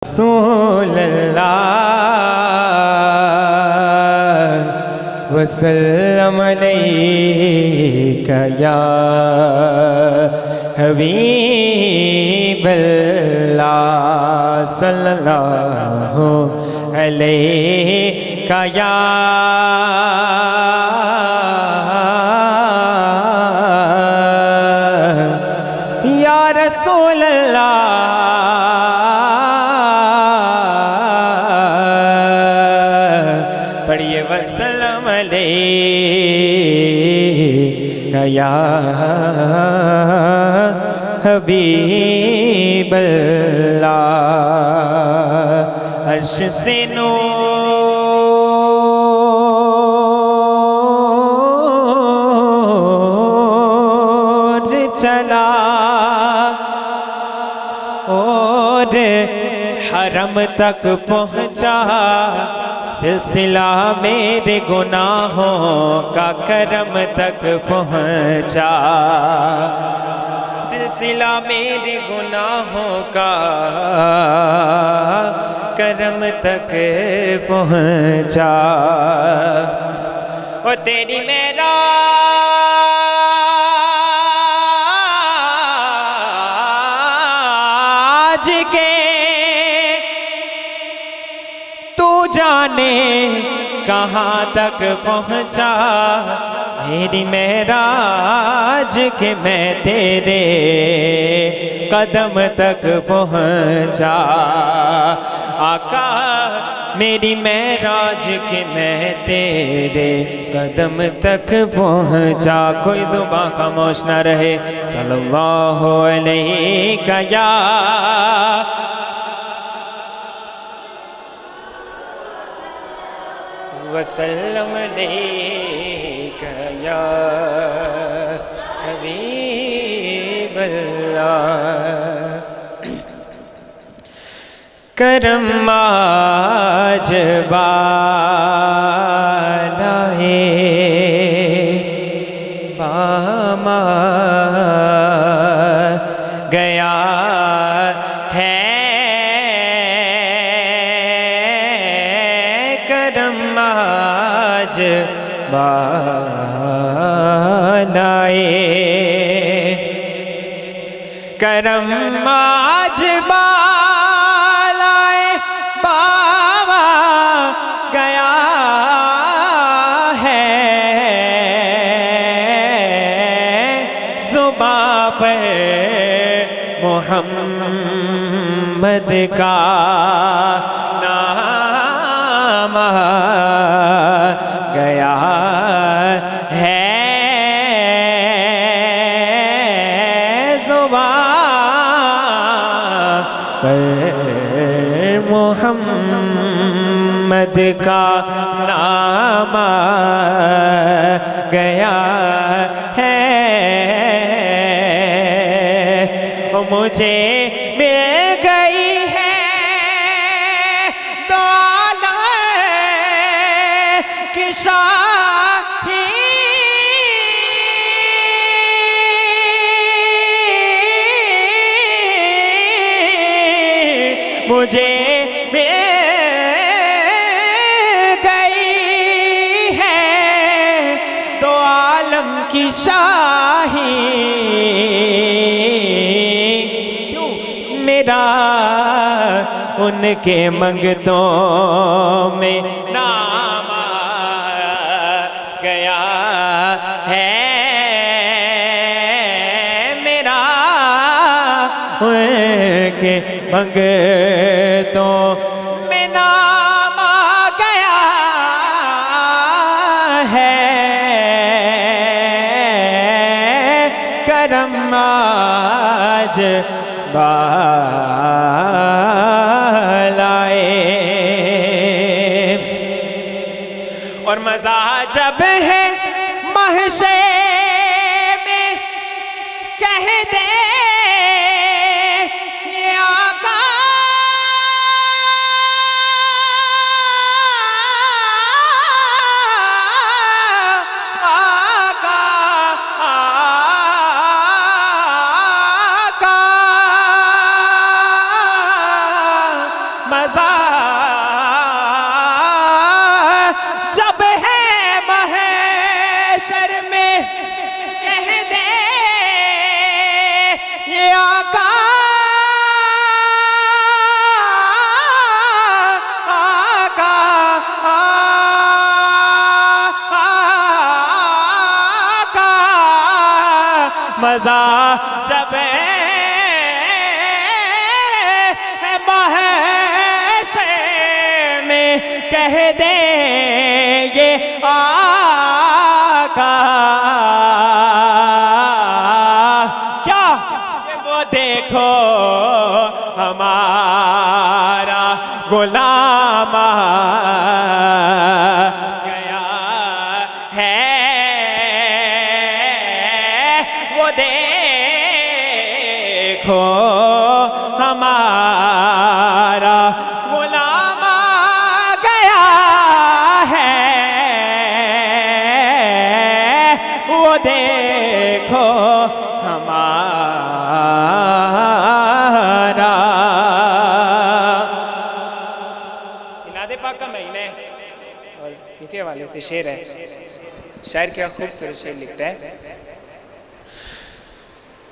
رسول اللہ وسلم علیک یا حبیب اللہ صلی اللہ علیک یا رسول اللہ پڑھیے وسلم علیک یا حبیب اللہ عرش سے نور چلا اور حرم تک پہنچا سلسلہ میرے گناہوں کا کرم تک پہنچا سلسلہ میرے گناہوں کا کرم تک پہنچا اور تیری معراج کے تو جانے کہاں تک پہنچا میری معراج کے میں تیرے قدم تک پہنچا آقا میری معراج کے میں تیرے قدم تک پہنچا کوئی زبان خاموش نہ رہے صلی اللہ علیہ یا وسلم علیک یا حبیب اللہ کرم آج بالائے بام گیا ہے کرم آج بالائے کرم آج بالائے بابا گیا ہے زباں پر محمد کا نام گیا ہے زباں پر محمد کا نام گیا ہے مجھے مل گئی ہے دو عالم کی شاہی مجھے مل گئی ہے دو عالم کی شاہی میرا ان کے منگتوں میں نام گیا ہے میرا ان کے منگتوں میں نام گیا ہے کرم آج بالائے اور مزہ جب ہے محشر میں کہہ دے یہ آقا مزہ جب ہے محشر میں کہہ دے یہ آقا مزہ جب ہے محشر میں کہہ دے یہ آقا کیا وہ دیکھو ہمارا غلام گیا ہے دیکھو ہمارا غلام گیا ہے وہ دیکھو ہمارا میلاد پاک کا مہینہ ہے اور اسی حوالے سے شعر ہے شاعر کیا خوبصورت شعر لکھتا ہے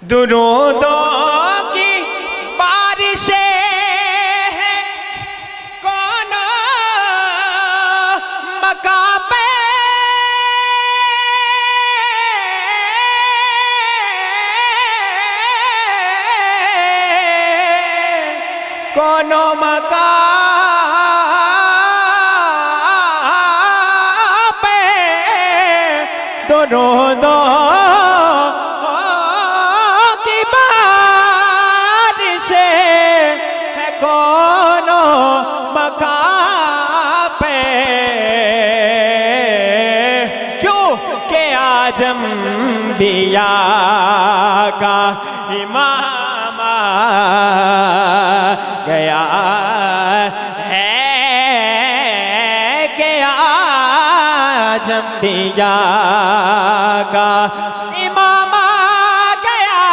درودوں کی بارشیں ہیں کون مقام پہ کون مقام پہ درودوں انبیاء کا امام گیا ہے کہ آج انبیاء کا امام گیا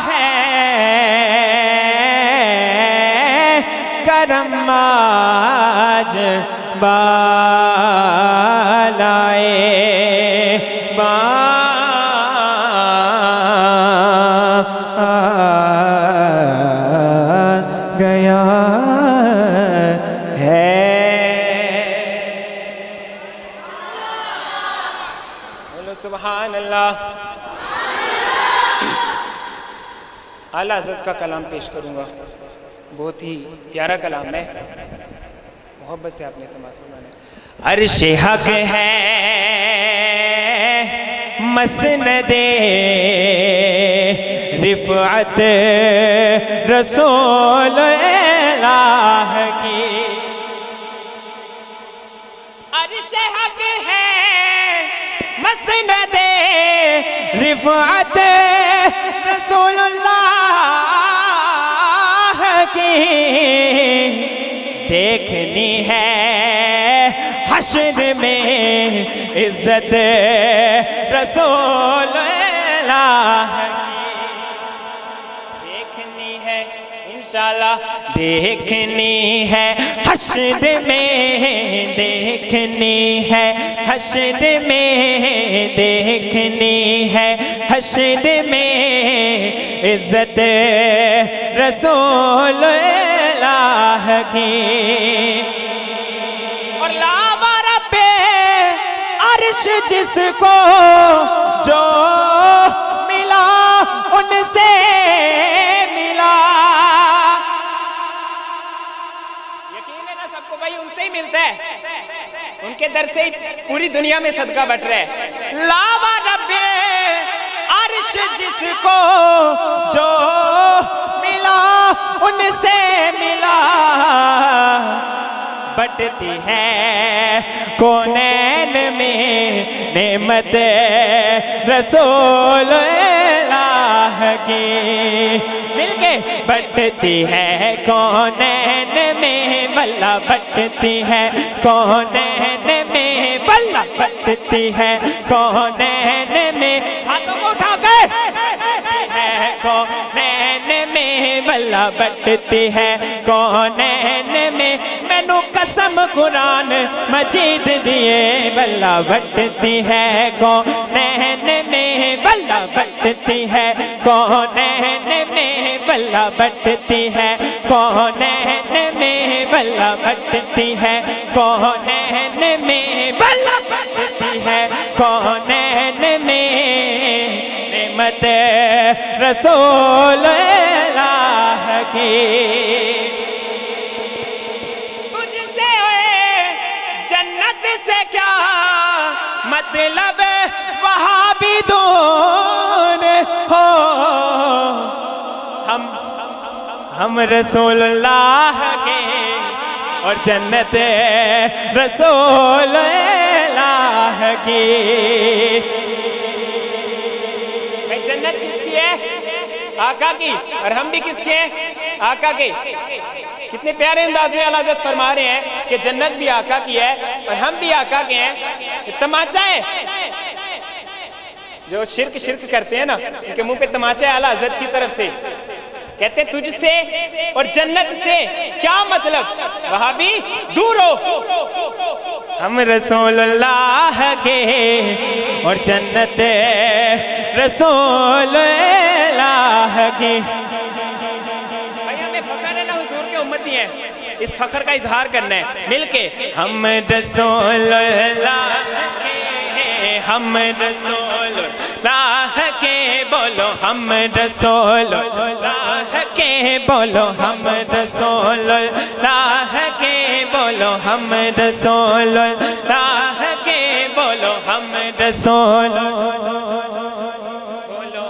ہے کرم آج بالائے گیا ہے بولو سبحان اللہ اعلیٰ حضرت کا کلام پیش کروں گا بہت ہی پیارا کلام ہے محبت سے آپ نے سماعت فرمانا ہے عرش حق ہے مسند رفعت رسول الہ کی عرش حق ہے مسند رفعت رسول اللہ کی دیکھنی ہے حشر میں عزت رسول اللہ کی دیکھنی ہے انشاءاللہ دیکھنی ہے حشر میں دیکھنی ہے حشر میں دیکھنی ہے حشر میں عزت رسول اللہ کی اور لاوا رب عرش جس کو جو ملا ان سے ملا یقین ہے نا سب کو بھائی ان سے ہی ملتا ہے ان کے در سے ہی پوری دنیا میں صدقہ بٹ رہا ہے لاوا رب عرش جس کو جو ملا ان سے ملا بٹتی ہے کونین میں نعمت رسول اللہ کی مل کے بٹتی ہے کونین میں واللہ بٹتی ہے کونین میں واللہ بٹتی ہے کونین میں ہاتھوں کو اٹھا کر ہے کونین میں واللہ بلا بٹتی ہے کونین میں مینو قسم قرآن مجید دیے بلا بٹتی ہے کونین میں بلا بٹتی ہے کونین میں بلا بٹتی ہے کونین میں بلا بٹتی ہے کونین میں بلا بٹتی ہے کونین میں نعمت رسول اللہ کی تجھ سے جنت سے کیا مطلب وہاں بھی دور ہو ہم رسول اللہ کے اور جنت رسول اللہ کی جنت کس کی ہے آقا کی اور ہم بھی کس کے ہیں آقا کے کتنے پیارے انداز میں اعلیٰ حضرت فرما رہے ہیں کہ جنت بھی آقا کی ہے اور ہم بھی آقا کے ہیں تماچا ہے جو شرک کرتے ہیں نا ان کے منہ پہ تماچا ہے اعلیٰ حضرت کی طرف سے کہتے ہیں تجھ سے اور جنت سے کیا مطلب وہاں بھی دور ہو ہم رسول اللہ کے اور جنت رسول اللہ کی بھائی ہمیں فخر ہے نا حضور کے امتی ہیں اس فخر کا اظہار کرنا ہے مل کے ہم رسول اللہ کے ہم رسول اللہ کے بولو ہم رسول اللہ کے بولو ہم رسول اللہ کے بولو ہم رسول اللہ کے بولو ہم رسول بولو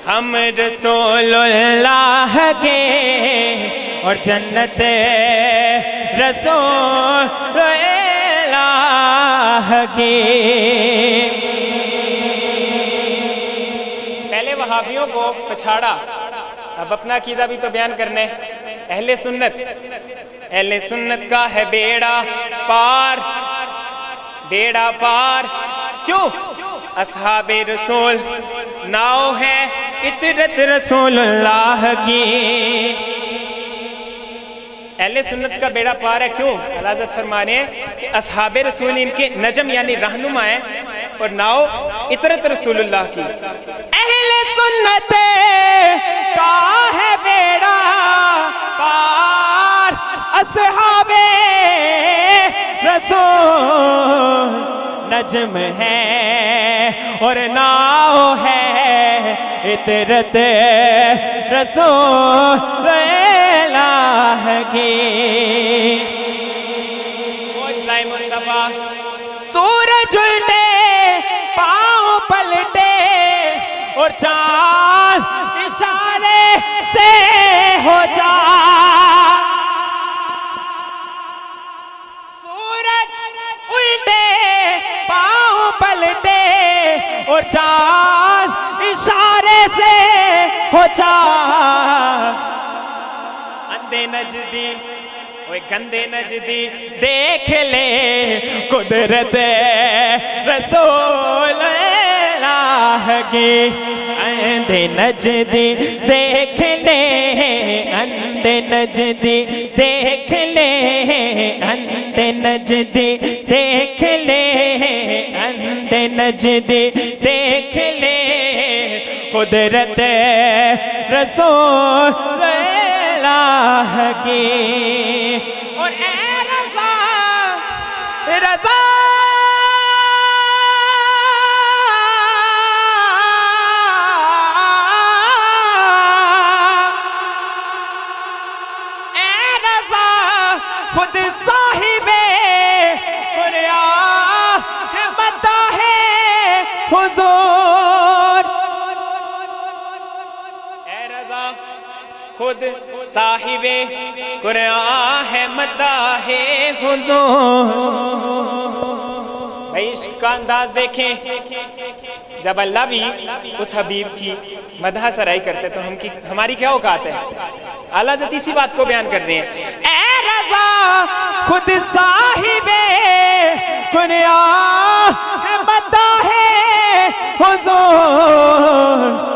ہم رسول اللہ کے اور جنت رسول اللہ کی پہلے وہابیوں کو پچھاڑا اب اپنا عقیدہ بھی تو بیان کرنے اہل سنت کا ہے بیڑا پار کیوں اصحاب رسول ناؤ ہے اطرت رسول اللہ کی اہل سنت کا بیڑا پار ہے کیوں اعلیٰ حضرت فرما رہے ہیں کہ اصحاب رسول ان کے نجم یعنی رہنما ہیں اور ناؤ اطرت رسول اللہ کی اہل سنت کا ہے بیڑا پار اصحاب رسول نجم ہے اور ناؤ ہے اطرت رسول اللہ کی موجزہ مصطفیٰ سورج الٹے پاؤں پلٹے اور چاند اشارے سے ہو جا سورج الٹے پاؤں پلٹے اور چاند اشارے سے ہو جا اندھے نجدی وہ گندے نجدی دیکھ لے قدرت رسول اللہ کی اندھے نجدی دیکھ لے اندھے نجدی دیکھ لے اندھے نجدی دیکھ لے اندھے نجدی دیکھ لے قدرت رسول اللہ کی اور اے رضا رضا اے رضا خود صاحب قرآن ہے مداح حضور اے رضا خود صاحب قرآن ہے مداح حضور بھائی عشق کا انداز دیکھیں جب اللہ بھی اس حبیب کی مدح سرائی کرتے تو ہماری کیا اوقات ہے اعلیٰ حضرت اسی بات کو بیان کر رہے ہیں اے رضا خود صاحب قرآن ہے مداح حضور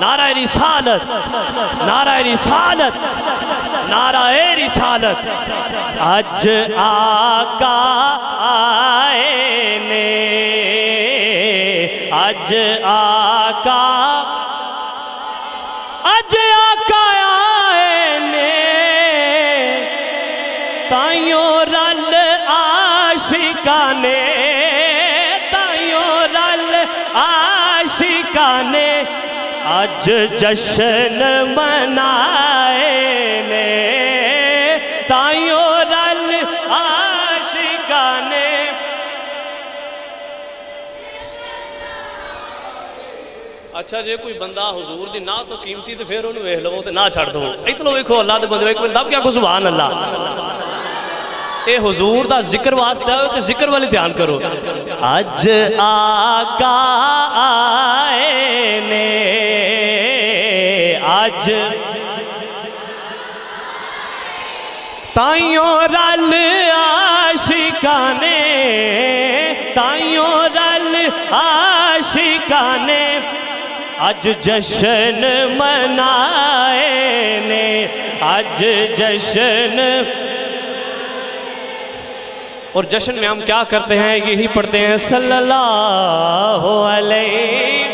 نعرہ رسالت، نعرہ رسالت، نعرہ رسالت۔ اج آقا آئے نے، اج آقا، اج آقا آئے نے، تائیوں رل عاشقانے، تائیوں رل عاشقانے، اج جشن منائے نے، تائیوں رل عاشقانے۔ اچھا جے کوئی بندہ حضور دی نہ تو قیمتی تے پھر انہوں ویکھ لو تے نہ چھڑ دو، اتلو ویکھو اللہ دے بندے، ایک منٹ دب کیا کو سبحان اللہ۔ اے حضور دا ذکر واسطہ ہے تے ذکر والے دھیان کرو۔ اج آقا آئے نے، اج تائیوں رل عاشقانے، تائیوں رل عاشقانے، اج جشن منائے نے، اج جشن۔ اور جشن میں ہم کیا کرتے ہیں؟ یہی پڑھتے ہیں صلی اللہ علیہ۔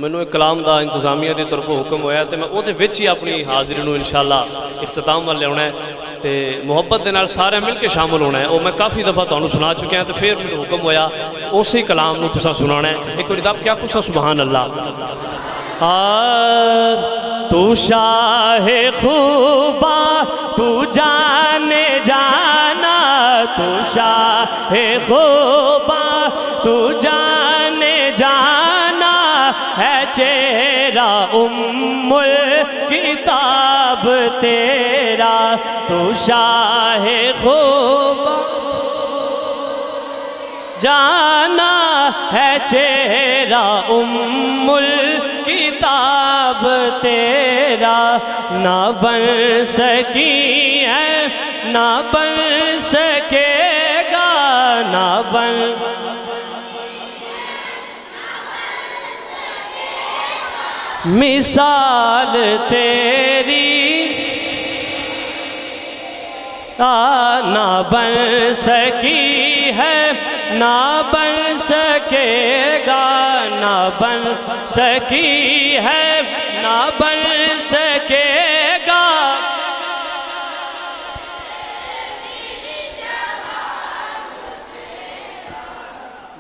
مینوں ایک کلام دا انتظامیہ دی طرف حکم ہویا تے میں او دے وچ ہی اپنی حاضری نوں انشاءاللہ اختتام وال لیاونا ہے تے محبت دے نال سارے مل کے شامل ہونا ہے۔ او میں کافی دفعہ تانوں سنا چکے ہیں تے پھر مینوں حکم ہویا اسی کلام نوں تساں سنانا ہے۔ ایک واری دب کیا کچھ سبحان اللہ۔ تو شاہ خوباں تو جانے جانا، تو شاہ خوباں تو جانے جانا، ہے چہرہ ام الکتاب تیرا، تو شاہ خوباں جانا، ہے چہرہ ام الکتاب تیرا، نہ بن سکی ہے نہ بن سکے گا، نہ بن مثال تیری، نہ بن سکی ہے نہ بن سکے گا، نہ بن سکی ہے نہ بن سکے گا۔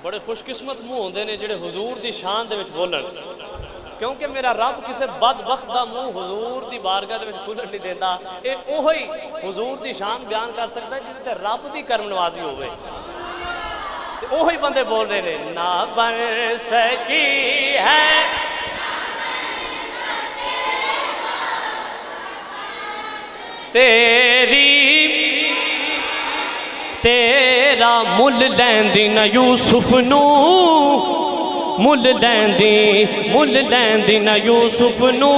بڑے خوش قسمت منہ ہوندے نے جڑے حضور دی شان دے وچ بولن، کیونکہ میرا رب کسے بدبخت دا منہ حضور دی بارگاہ دے وچ کھلن نہیں دیندا۔ اے اوہی حضور دی شان بیان کر سکتا ہے جس تے رب دی کرم نوازی ہوئے، تے اوہی بندے بول رہے ہیں نہ بن سکی ہے تیری، تیرا مل لیندی نہ یوسف نو، مل لیندی نہ یوسف نو،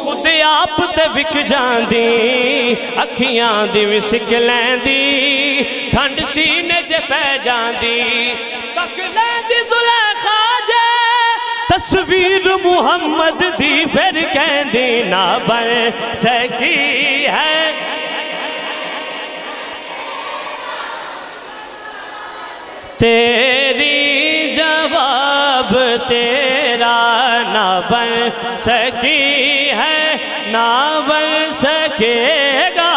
خود آپ تے وک جاندی، اکھیاں دی وسک لیندی، ٹھنڈ سینے چ پہ جاندی، تک لیندی زلیخا جے تصویر محمد دی، پھر کہندی نہ بن سکی ہے تیری، جواب تیرا نہ بن سکی ہے نہ بن سکے گا،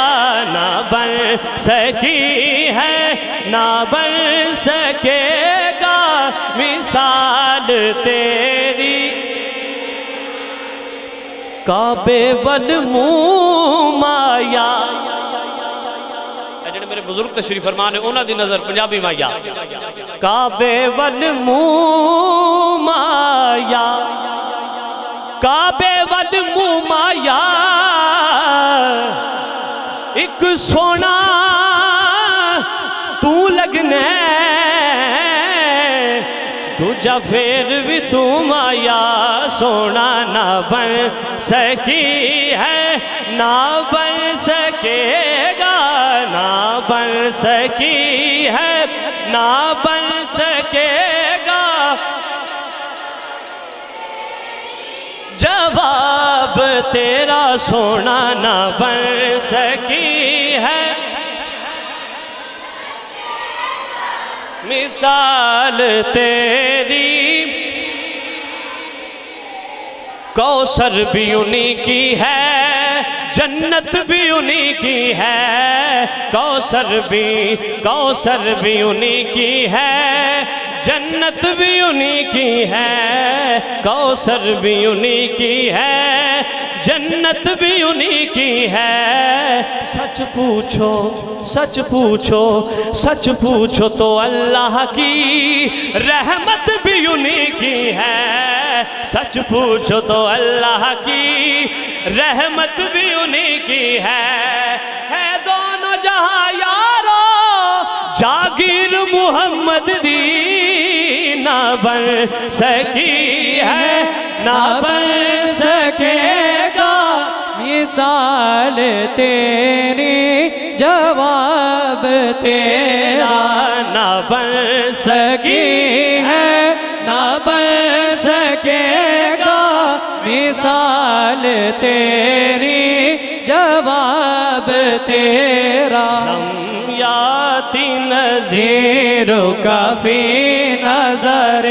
نہ بن سکی ہے نہ بن سکے گا، مثال تیری کعبے والمنہ مایا۔ جڑے میرے بزرگ تشریف فرما نے انہاں دی نظر پنجابی مایا، کعبے والمنہ مایا، کعبے والمنہ مایا، ایک سونا تو لگنے، دوجا پھر بھی تو مایا، سونا نہ بن سکی ہے، نہ بن سکے گا، نہ بن سکی ہے، نہ بن سکے گا، جواب تیرا سونا نہ بن سکی ہے۔ مثال تیری کوثر بھی انہی کی ہے، جنت بھی انہی کی ہے، کوثر بھی انہی کی ہے، جنت بھی انہی کی ہے، کوثر بھی انہی کی ہے، جنت بھی انہی کی ہے۔ سچ پوچھو سچ پوچھو سچ پوچھو تو اللہ کی رحمت بھی انہی کی ہے، سچ پوچھو تو اللہ کی رحمت بھی انہی کی ہے دونوں جہاں یارو جاگیر محمد دی، نہ بن سکی ہے، نہ بن سکے گا، مثال تیری جواب تیرا، نہ بن سکی ہے نہ بن سکے گا، مثال تیری جواب تیرا۔ لم یاتی نظیر زیرو کافی نظر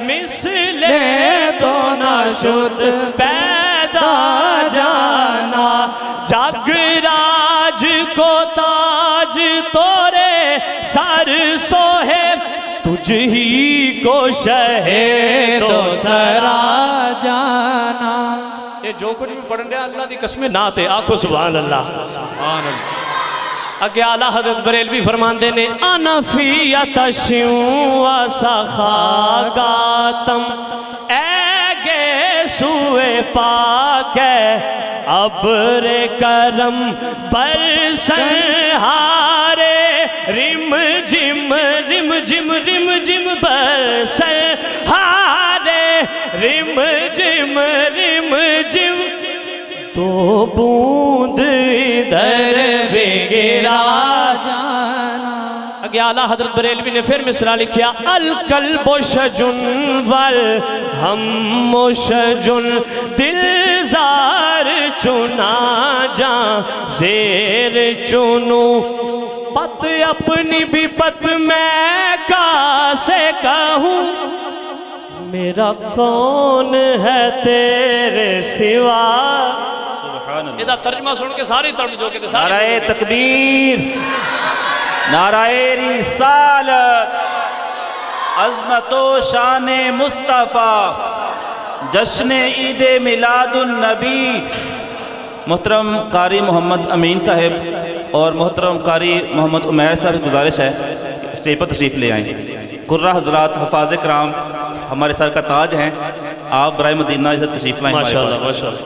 مثل تو نہ شد پیدا جانا، جگ راج کو تاج تورے سر سوہے، تجھ ہی کو شہ تو سرا جانا۔ یہ جو کچھ بھی پڑھن رہا اللہ دی قسمیں نعت ہے، آکھو سبحان اللہ۔ اگے اعلیٰ حضرت بریلوی فرماندے نے انا فی اتشیوں و سخاگاتم، اے گے سوئے پاک ہے ابر کرم برسن ہارے، رم جم برسن ہارے، رم جم تو بوند ادھر بھی گرا جانا۔ اگے اعلیٰ حضرت بریلوی نے پھر مصرع لکھیا، القلب شجن والہم شجن، دل زار چنا جاں زیر چنو، پت اپنی بھی پت میں کاسے کہوں، میرا کون ہے تیرے سوا۔ سبحان اللہ۔ یہ ترجمہ سن کے ساری ترجمہ جو کہ نعرہ تکبیر، نعرہ رسالت، عظمت و شان مصطفیٰ، جشن عید میلاد النبی۔ محترم قاری محمد امین صاحب اور محترم قاری محمد عمیر صاحب کی گزارش ہے اسٹیج پر تشریف لے آئیں۔ قرہ حضرات، حفاظ کرام ہمارے سر کا تاج ہیں، آپ برائے مدینہ سے تشریف لائیں۔ ماشاءاللہ ماشاءاللہ۔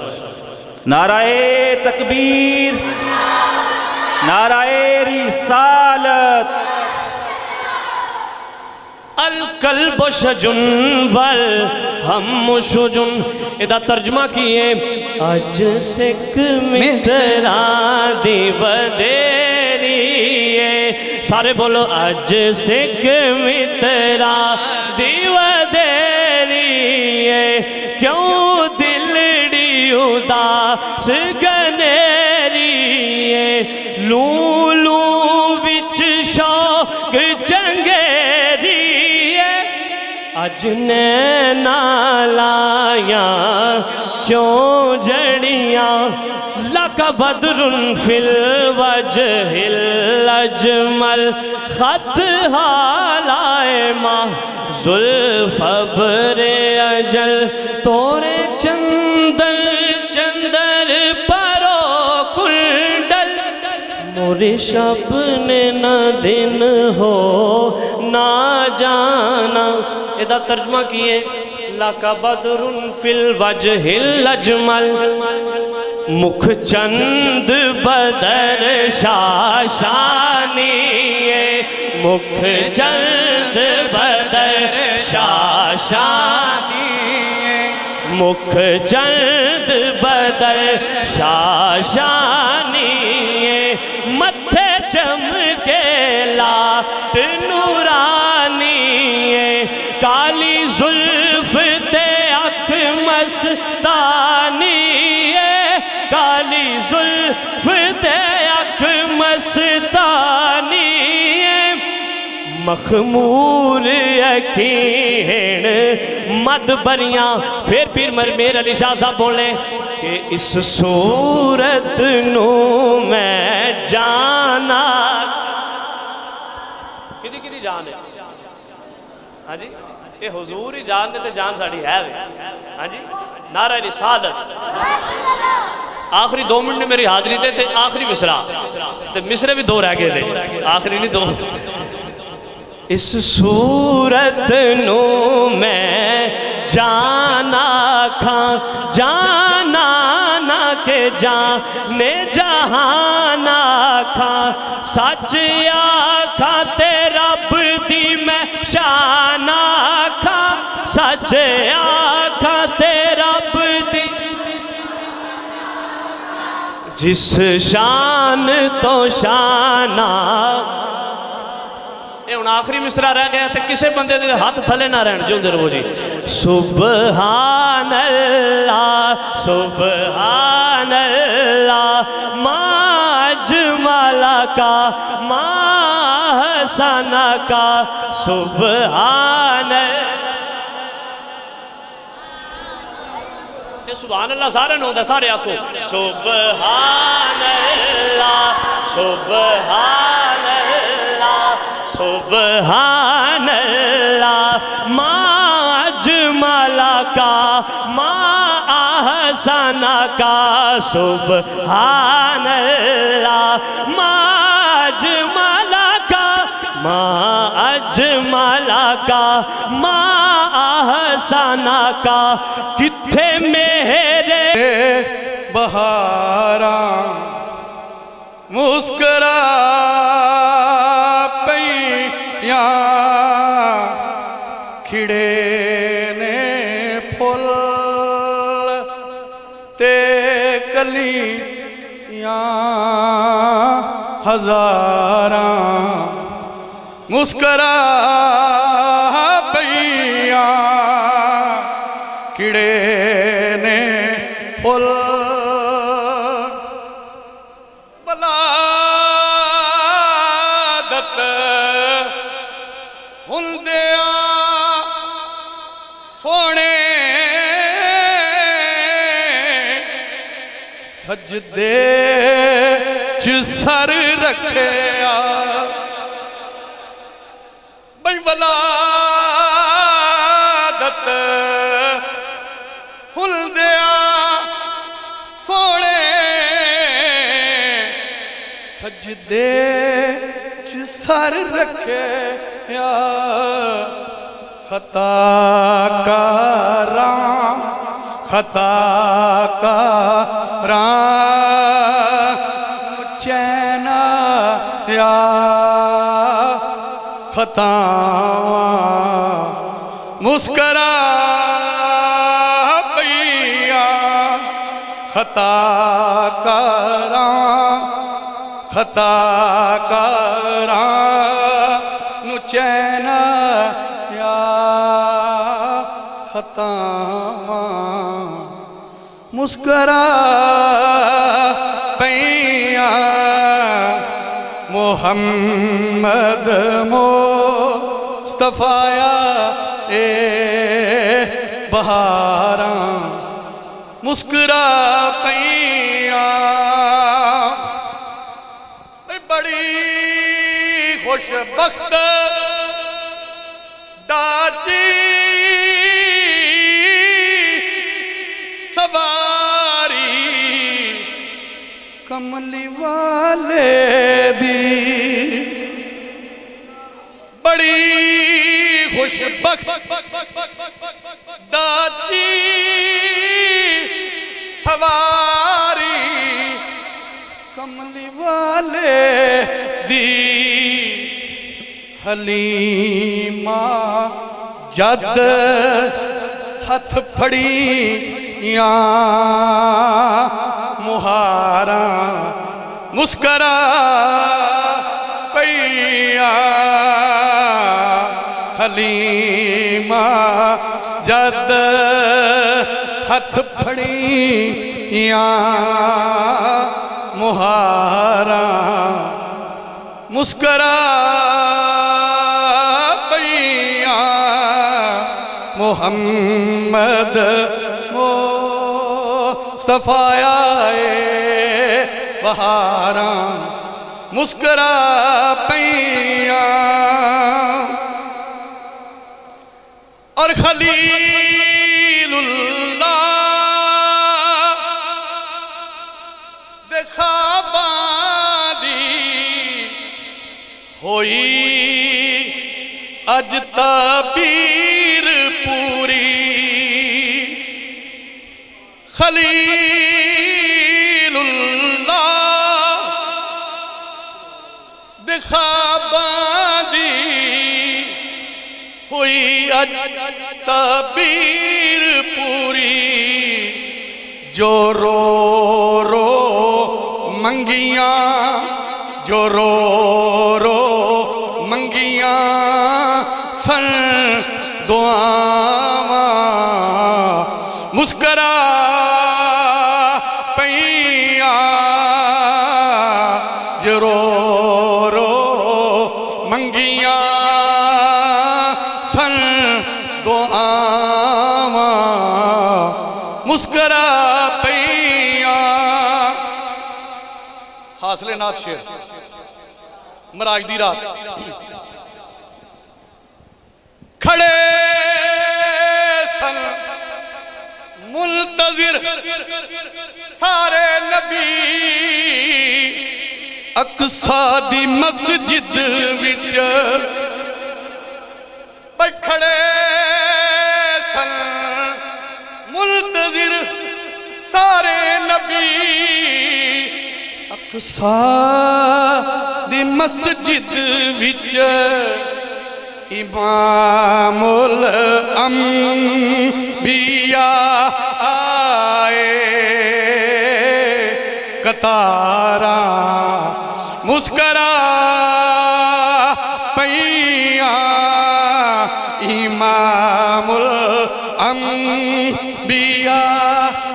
نعرہ تکبیر، نعرہ رسالت۔ القلب شجن والہم شجن، ادھا ترجمہ کیے، اج سکھ متران دی ودیریے، سارے بولو اج سکھ متران دی ودیریے، کیوں دلڑی اداس گنیریے، لولو وچ شوق چنگے اج نینا لایاں کیوں جڑیاں، لکا بدر فی الوجہ الاجمل، خط حالائے ماہ زلف ابر اجل، تورے چندر چندر پرو کنڈل، موری شب نے نہ دن ہو نہ جانا۔ ادھا ترجمہ کیے، لَکَ بَدْرٌ فِي الْوَجْهِ الْأَجْمَلِ، مکھ چند بدر شاشانی، مکھ چند بدر شاشانی، مکھ چند بدل شاشانی متھے چمکے لاٹ نورانی کالی زلف تے اکھ مستانی کالی زلف تے اکھ مستانی مخمور یقین مد بریاں پھر پیر میر علی شاہ صاحب بولے کہ اس صورت نو میں جانا کدی جان ہے ہاں جی یہ حضور ہی جان دے تے جان ساڑی ہے ہاں جی نعرہ رسالت آخری 2 منٹ نے میری حاضری دے تے آخری مصرع تے مصرے بھی 2 رہ گئے لے آخری نہیں 2 اس صورت نو میں جانا کھاں جانا نہ کہ جانے جہانا کھاں سچ آکھاں تے رب دی میں شانا کھاں سچ آکھاں تے رب دی جس شان تو شانہ ان آخری مصرع رہ گیا تے کسے بندے دے ہاتھ تھلے نہ رہن جو اندر وہ جی سبحان اللہ سبحان اللہ ما اجمل کا ما حسن کا سبحان یہ سبحان اللہ سارے نو دا سارے آکھو سبحان اللہ سبحان اللہ سبحان اللہ ما اجمل کا ما احسن کا سبحان اللہ ما اجمل کا ما اجمل کا ما احسن کا کتھے میرے بہاراں مسکرا کھڑے نے پھول تے کلیاں ہزاراں مسکرا پئیاں کھڑے نے پھول ولادت ہندیاں سونے سجدے چ سر رکھیا بھئی ولادت ہندیاں سونے سجدے چ سر رکھیا خطا کاراں چین یا خطاواں مسکرا پئیاں خطا کاراں نو چین یا خطاواں مسکرا پئیاں محمد مصطفیٰ اے بہاراں مسکرا پئیاں بڑی خوش بخت ڈاچی سواری کملی والے دی بڑی خوش بخت ڈاچی سواری کملی والے دی حلیمہ جد ہتھ پھڑیاں مہاراں مسکرا پئیاں حلیمہ جد ہتھ پھڑیاں مہاراں مسکرا پئیاں محمد مصطفیٰ آئے بہاراں مسکرا پئیاں اور خلیل اللہ دے خواباں دی ہوئی اج تعبیر پوری خلیل اللہ دے خواباں دی ہوئی اج تعبیر پوری جو رو رو منگیاں جو رو رو منگیاں سن دعاواں مسکرا پئیاں جو رو رو منگیاں سن دعاواں مسکرا پئیاں حاصل نعت شعر معراج دی رات کھڑے سن منتظر سارے نبی اقصیٰ دی مسجد وچ کھڑے سن منتظر سارے نبی اقصیٰ دی مسجد وچ امام الانبیاء آئے قطاراں مسکرا پئیاں امام الانبیاء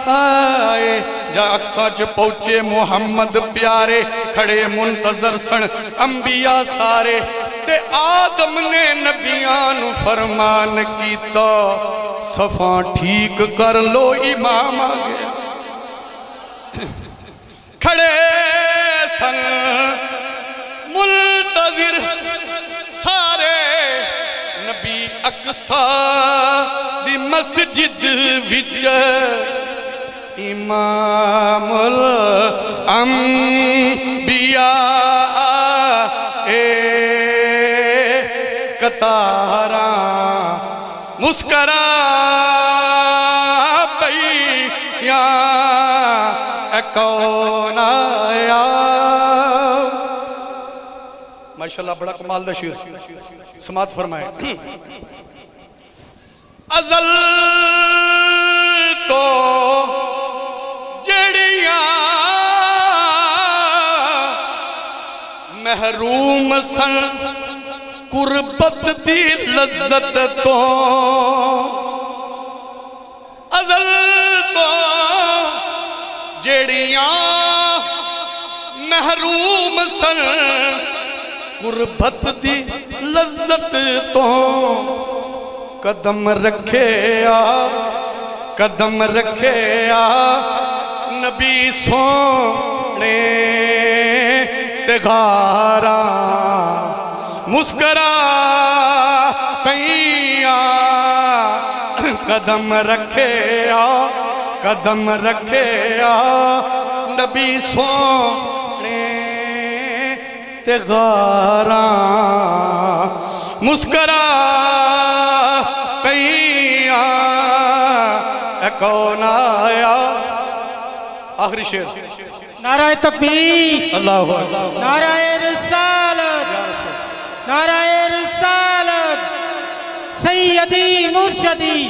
آئے جا اقصیٰ چ پہنچے محمد پیارے کھڑے منتظر سن انبیاء سارے تے آدم نے نبیان فرمان کیتا صفاں ٹھیک کر لو امام آ گیا کھڑے سن منتظر سارے نبی اقصیٰ دی مسجد وچ امام الانبیاء قطاراں مسکرا پئیاں اے کون آیا ماشاءاللہ بڑا کمال دا شعر سماعت فرمائے ازل تو جڑیاں محروم سن قربت دی لذت تو ازل تو جڑیاں محروم سن قربت دی لذت تو قدم رکھے آ نبی سونے تے غاراں مسکرا پئیاں قدم رکھے آ نبی سونے تے غاراں مسکرا پئیاں اے کون آیا آخری شعر نعرہ تکبیر اللہ اکبر نعرہ رسالت نعرہ رسالت سیدی مرشدی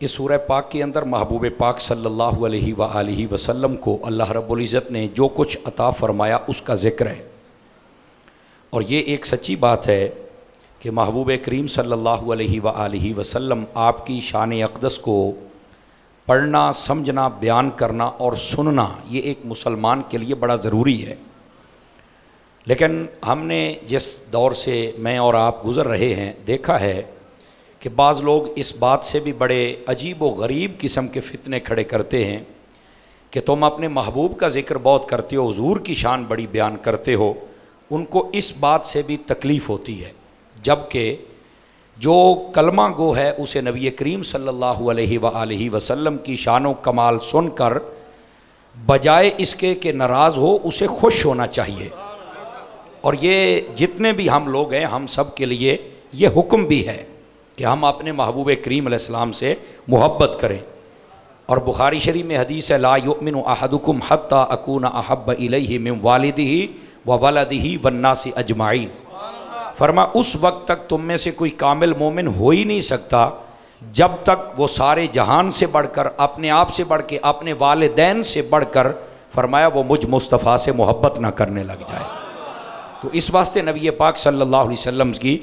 اس سورہ پاک کے اندر محبوب پاک صلی اللہ علیہ وآلہ وسلم کو اللہ رب العزت نے جو کچھ عطا فرمایا اس کا ذکر ہے، اور یہ ایک سچی بات ہے کہ محبوب کریم صلی اللہ علیہ وآلہ وسلم آپ کی شان اقدس کو پڑھنا، سمجھنا، بیان کرنا اور سننا یہ ایک مسلمان کے لیے بڑا ضروری ہے۔ لیکن ہم نے جس دور سے میں اور آپ گزر رہے ہیں دیکھا ہے کہ بعض لوگ اس بات سے بھی بڑے عجیب و غریب قسم کے فتنے کھڑے کرتے ہیں کہ تم اپنے محبوب کا ذکر بہت کرتے ہو، حضور کی شان بڑی بیان کرتے ہو۔ ان کو اس بات سے بھی تکلیف ہوتی ہے، جبکہ جو کلمہ گو ہے اسے نبی کریم صلی اللہ علیہ وآلہ وسلم کی شان و کمال سن کر بجائے اس کے کہ ناراض ہو اسے خوش ہونا چاہیے۔ اور یہ جتنے بھی ہم لوگ ہیں ہم سب کے لیے یہ حکم بھی ہے کہ ہم اپنے محبوب کریم علیہ السلام سے محبت کریں۔ اور بخاری شریف میں حدیث ہے لا یؤمن احدکم حتی اکون احب الیہ من والدہ وولدہ والناس اجمعین، فرما اس وقت تک تم میں سے کوئی کامل مومن ہو ہی نہیں سکتا جب تک وہ سارے جہان سے بڑھ کر، اپنے آپ سے بڑھ کے، اپنے والدین سے بڑھ کر، فرمایا وہ مجھ مصطفیٰ سے محبت نہ کرنے لگ جائے۔ تو اس واسطے نبی پاک صلی اللہ علیہ وسلم کی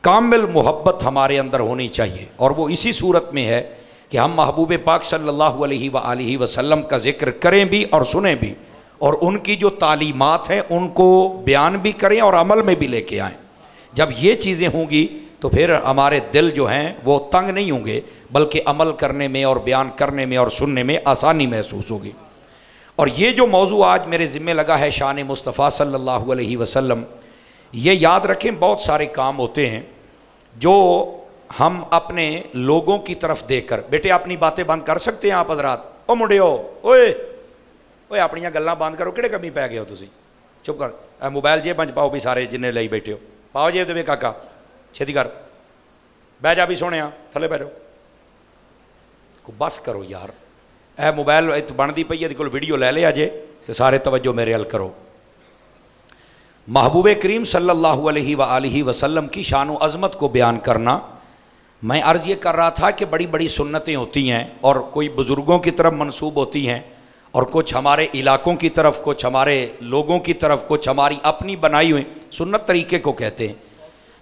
کامل محبت ہمارے اندر ہونی چاہیے، اور وہ اسی صورت میں ہے کہ ہم محبوب پاک صلی اللہ علیہ وآلہ وسلم کا ذکر کریں بھی اور سنیں بھی، اور ان کی جو تعلیمات ہیں ان کو بیان بھی کریں اور عمل میں بھی لے کے آئیں۔ جب یہ چیزیں ہوں گی تو پھر ہمارے دل جو ہیں وہ تنگ نہیں ہوں گے، بلکہ عمل کرنے میں اور بیان کرنے میں اور سننے میں آسانی محسوس ہوگی۔ اور یہ جو موضوع آج میرے ذمہ لگا ہے شان مصطفیٰ صلی اللہ علیہ وسلم، یہ یاد رکھیں بہت سارے کام ہوتے ہیں جو ہم اپنے لوگوں کی طرف دیکھ کر، بیٹے اپنی باتیں بند کر سکتے ہیں آپ حضرات؟ او منڈیو، اوئے اپنی گلاں بند کرو، کہڑے کمی پی گئے ہو تسی؟ چپ کر، موبائل جیب بچ پاؤ بھی سارے جنہیں لئی بیٹھے ہو، پاؤ جیب دے کاکا، چھتی کر، بہ جا بھی سونے تھلے بہ جاؤ، کو بس کرو یار، اے موبائل بنتی پئی ہے کوئی ویڈیو لے لیا جے تو سارے توجہ میرے ال کرو۔ محبوب کریم صلی اللہ علیہ وآلہ وسلم کی شان و عظمت کو بیان کرنا، میں عرض یہ کر رہا تھا کہ بڑی بڑی سنتیں ہوتی ہیں اور کوئی بزرگوں کی طرف منسوب ہوتی ہیں اور کچھ ہمارے علاقوں کی طرف، کچھ ہمارے لوگوں کی طرف، کچھ ہماری اپنی بنائی ہوئی سنت طریقے کو کہتے ہیں۔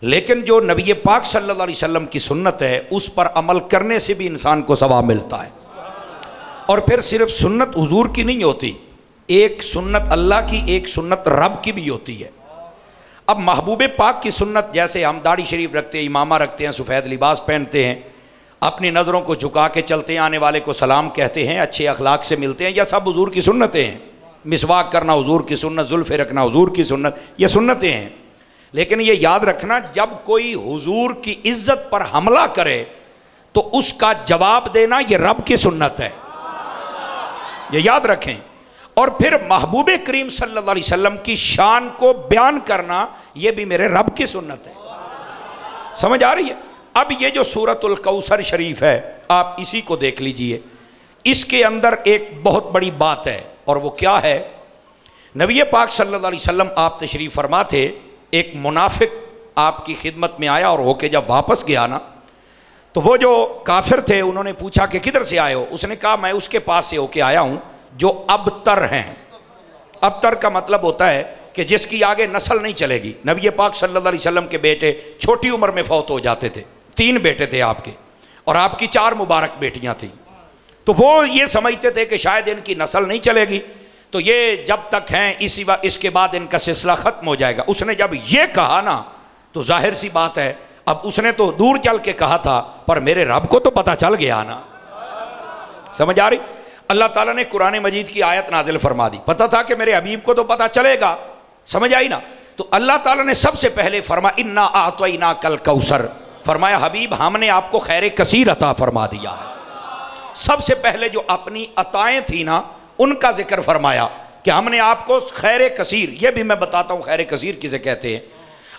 لیکن جو نبی پاک صلی اللہ علیہ وسلم کی سنت ہے اس پر عمل کرنے سے بھی انسان کو ثواب ملتا ہے۔ اور پھر صرف سنت حضور کی نہیں ہوتی، ایک سنت اللہ کی، ایک سنت رب کی بھی ہوتی ہے۔ اب محبوب پاک کی سنت، جیسے ہم داڑھی شریف رکھتے ہیں، امامہ رکھتے ہیں، سفید لباس پہنتے ہیں، اپنی نظروں کو جھکا کے چلتے ہیں، آنے والے کو سلام کہتے ہیں، اچھے اخلاق سے ملتے ہیں، یہ سب حضور کی سنتیں ہیں۔ مسواک کرنا حضور کی سنت، زلفیں رکھنا حضور کی سنت، یہ سنتیں ہیں۔ لیکن یہ یاد رکھنا جب کوئی حضور کی عزت پر حملہ کرے تو اس کا جواب دینا یہ رب کی سنت ہے، یہ یاد رکھیں۔ اور پھر محبوب کریم صلی اللہ علیہ وسلم کی شان کو بیان کرنا یہ بھی میرے رب کی سنت ہے۔ سمجھ آ رہی ہے؟ اب یہ جو سورۃ الکوثر شریف ہے آپ اسی کو دیکھ لیجئے، اس کے اندر ایک بہت بڑی بات ہے، اور وہ کیا ہے؟ نبی پاک صلی اللہ علیہ وسلم آپ تشریف فرما تھے، ایک منافق آپ کی خدمت میں آیا اور ہو کے جب واپس گیا نا تو وہ جو کافر تھے انہوں نے پوچھا کہ کدھر سے آئے ہو؟ اس نے کہا میں اس کے پاس سے ہو کے آیا ہوں جو ابتر ہیں۔ ابتر کا مطلب ہوتا ہے کہ جس کی آگے نسل نہیں چلے گی۔ نبی پاک صلی اللہ علیہ وسلم کے بیٹے چھوٹی عمر میں فوت ہو جاتے تھے، 3 بیٹے تھے آپ کے، اور آپ کی 4 مبارک بیٹیاں تھیں، تو وہ یہ سمجھتے تھے کہ شاید ان کی نسل نہیں چلے گی، تو یہ جب تک ہیں اس کے بعد ان کا سلسلہ ختم ہو جائے گا۔ اس نے جب یہ کہا نا تو ظاہر سی بات ہے، اب اس نے تو دور چل کے کہا تھا پر میرے رب کو تو پتہ چل گیا نا۔ سمجھ آ رہی؟ اللہ تعالیٰ نے قرآن مجید کی آیت نازل فرما دی، پتہ تھا کہ میرے حبیب کو تو پتہ چلے گا، سمجھ آئی نا؟ تو اللہ تعالیٰ نے سب سے پہلے فرمایا انا اعطیناک الکوثر، فرمایا حبیب ہم نے آپ کو خیر کثیر عطا فرما دیا ہے۔ سب سے پہلے جو اپنی عطائیں تھیں نا ان کا ذکر فرمایا کہ ہم نے آپ کو خیر کثیر، یہ بھی میں بتاتا ہوں خیر کثیر کسے کہتے ہیں،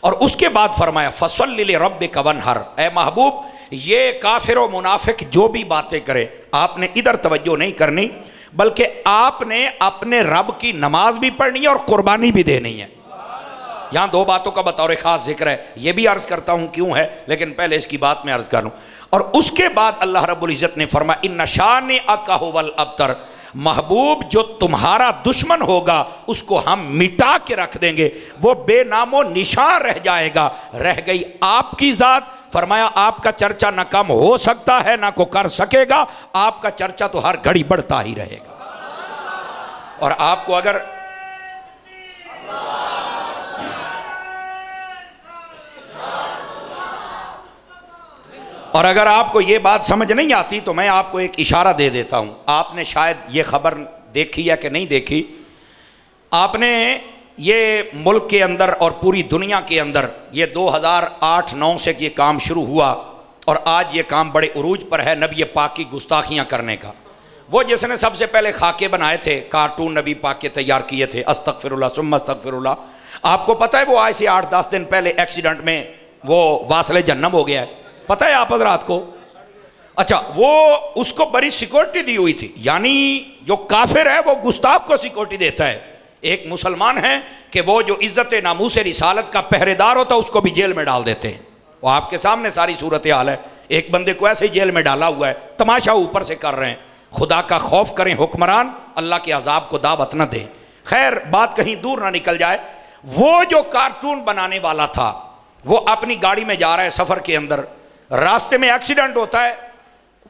اور اس کے بعد فرمایا فصل لربک وانحر، اے محبوب یہ کافر و منافق جو بھی باتیں کرے آپ نے ادھر توجہ نہیں کرنی، بلکہ آپ نے اپنے رب کی نماز بھی پڑھنی ہے اور قربانی بھی دینی ہے۔ یہاں 2 باتوں کا بطور خاص ذکر ہے، یہ بھی عرض کرتا ہوں کیوں ہے، لیکن پہلے اس کی بات میں عرض کر لوں۔ اور اس کے بعد اللہ رب العزت نے فرمایا ان شانئک ھوال ابتر، محبوب جو تمہارا دشمن ہوگا اس کو ہم مٹا کے رکھ دیں گے، وہ بے نام و نشان رہ جائے گا۔ رہ گئی آپ کی ذات، فرمایا آپ کا چرچا نہ کم ہو سکتا ہے نہ کو کر سکے گا، آپ کا چرچا تو ہر گھڑی بڑھتا ہی رہے گا۔ اور آپ کو اگر آپ کو یہ بات سمجھ نہیں آتی تو میں آپ کو ایک اشارہ دے دیتا ہوں۔ آپ نے شاید یہ خبر دیکھی ہے کہ نہیں دیکھی، آپ نے یہ ملک کے اندر اور پوری دنیا کے اندر یہ 2008-9 سے یہ کام شروع ہوا اور آج یہ کام بڑے عروج پر ہے نبی پاک کی گستاخیاں کرنے کا۔ وہ جس نے سب سے پہلے خاکے بنائے تھے، کارٹون نبی پاک کے تیار کیے تھے، استغفر اللہ ثم استغفر اللہ، آپ کو پتہ ہے وہ آج سے 8-10 دن پہلے ایکسیڈنٹ میں وہ واصل جہنم ہو گیا ہے، پتہ ہے آپ حضرات کو؟ اچھا، وہ اس کو بڑی سیکورٹی دی ہوئی تھی، یعنی جو کافر ہے وہ گستاخ کو سیکورٹی دیتا ہے، ایک مسلمان ہے کہ وہ جو عزت ناموس رسالت کا پہرے دار ہوتا ہے اس کو بھی جیل میں ڈال دیتے ہیں۔ وہ آپ کے سامنے ساری صورتحال ہے، ایک بندے کو ایسے ہی جیل میں ڈالا ہوا ہے، تماشا اوپر سے کر رہے ہیں۔ خدا کا خوف کریں حکمران، اللہ کے عذاب کو دعوت نہ دیں۔ خیر بات کہیں دور نہ نکل جائے، وہ جو کارٹون بنانے والا تھا وہ اپنی گاڑی میں جا رہا ہے سفر کے اندر، راستے میں ایکسیڈنٹ ہوتا ہے،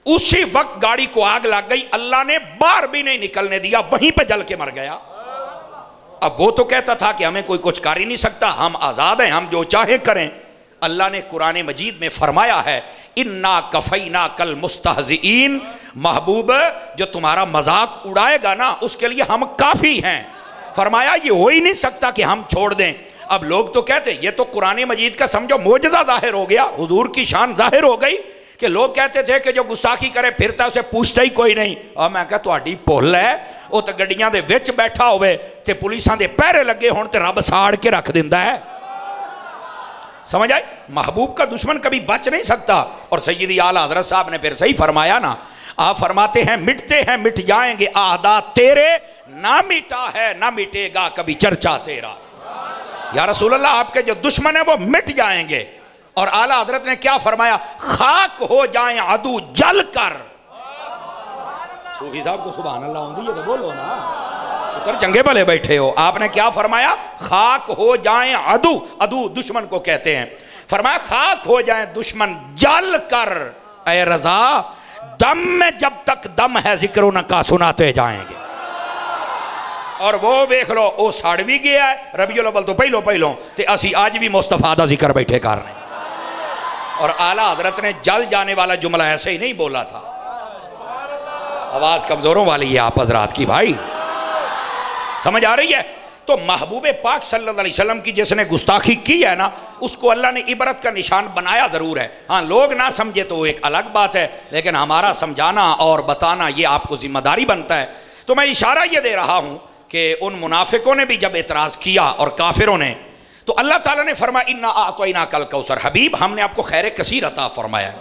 اسی وقت گاڑی کو آگ لگ گئی، اللہ نے باہر بھی نہیں نکلنے دیا، وہیں پہ جل کے مر گیا۔ اب وہ تو کہتا تھا کہ ہمیں کوئی کچھ کر ہی نہیں سکتا، ہم آزاد ہیں، ہم جو چاہیں کریں۔ اللہ نے قرآن مجید میں فرمایا ہے انا کفیناک المستہزئین، محبوب جو تمہارا مذاق اڑائے گا نا اس کے لیے ہم کافی ہیں۔ فرمایا یہ ہو ہی نہیں سکتا کہ ہم چھوڑ دیں۔ اب لوگ تو کہتے یہ تو قرآن مجید کا سمجھو معجزہ ظاہر ہو گیا، حضور کی شان ظاہر ہو گئی، کہ لوگ کہتے تھے کہ جو گستاخی کرے پھرتا ہے اسے پوچھتا ہی کوئی نہیں۔ اور میں کہا تہاڈی بھول ہے، وہ تو گڈیاں دے وچ بیٹھا ہوئے تے پولیساں دے پہرے لگے ہون تے رب ساڑ کے رکھ دیندا ہے۔ سمجھ آئی؟ محبوب کا دشمن کبھی بچ نہیں سکتا۔ اور سیدی اعلیٰ حضرت صاحب نے پھر صحیح فرمایا نا، آپ فرماتے ہیں مٹتے ہیں مٹ جائیں گے عہدات تیرے، نہ مٹا ہے نہ مٹے گا کبھی چرچا تیرا۔ یا رسول اللہ آپ کے جو دشمن ہیں وہ مٹ جائیں گے۔ اور اعلیٰ حضرت نے کیا فرمایا؟ خاک ہو جائیں عدو جل کر۔ صوفی صاحب کو سبحان اللہ ہوندی ہے تو بولو نا، اتر چنگے بھلے بیٹھے ہو۔ آپ نے کیا فرمایا؟ خاک ہو جائیں عدو، عدو دشمن کو کہتے ہیں، فرمایا خاک ہو جائیں دشمن جل کر، اے رضا دم میں جب تک دم ہے ذکر ان کا سناتے جائیں گے۔ اور وہ ویکھ لو وہ سڑ بھی گیا ہے، ربیع الاول تو پہلو تے اسی آج بھی مصطفیٰ دا ذکر بیٹھے کر رہے ہیں۔ اور اعلیٰ حضرت نے جل جانے والا جملہ ایسے ہی نہیں بولا تھا۔ آواز کمزوروں والی ہے آپ حضرات کی بھائی، سمجھ آ رہی ہے؟ تو محبوب پاک صلی اللہ علیہ وسلم کی جس نے گستاخی کی ہے نا اس کو اللہ نے عبرت کا نشان بنایا ضرور ہے۔ ہاں لوگ نہ سمجھے تو ایک الگ بات ہے، لیکن ہمارا سمجھانا اور بتانا یہ آپ کو ذمہ داری بنتا ہے۔ تو میں اشارہ یہ دے رہا ہوں کہ ان منافقوں نے بھی جب اعتراض کیا اور کافروں نے، تو اللہ تعالیٰ نے فرمایا انا اعطیناک الکوثر، حبیب ہم نے آپ کو خیر کثیر عطا فرمایا ہے۔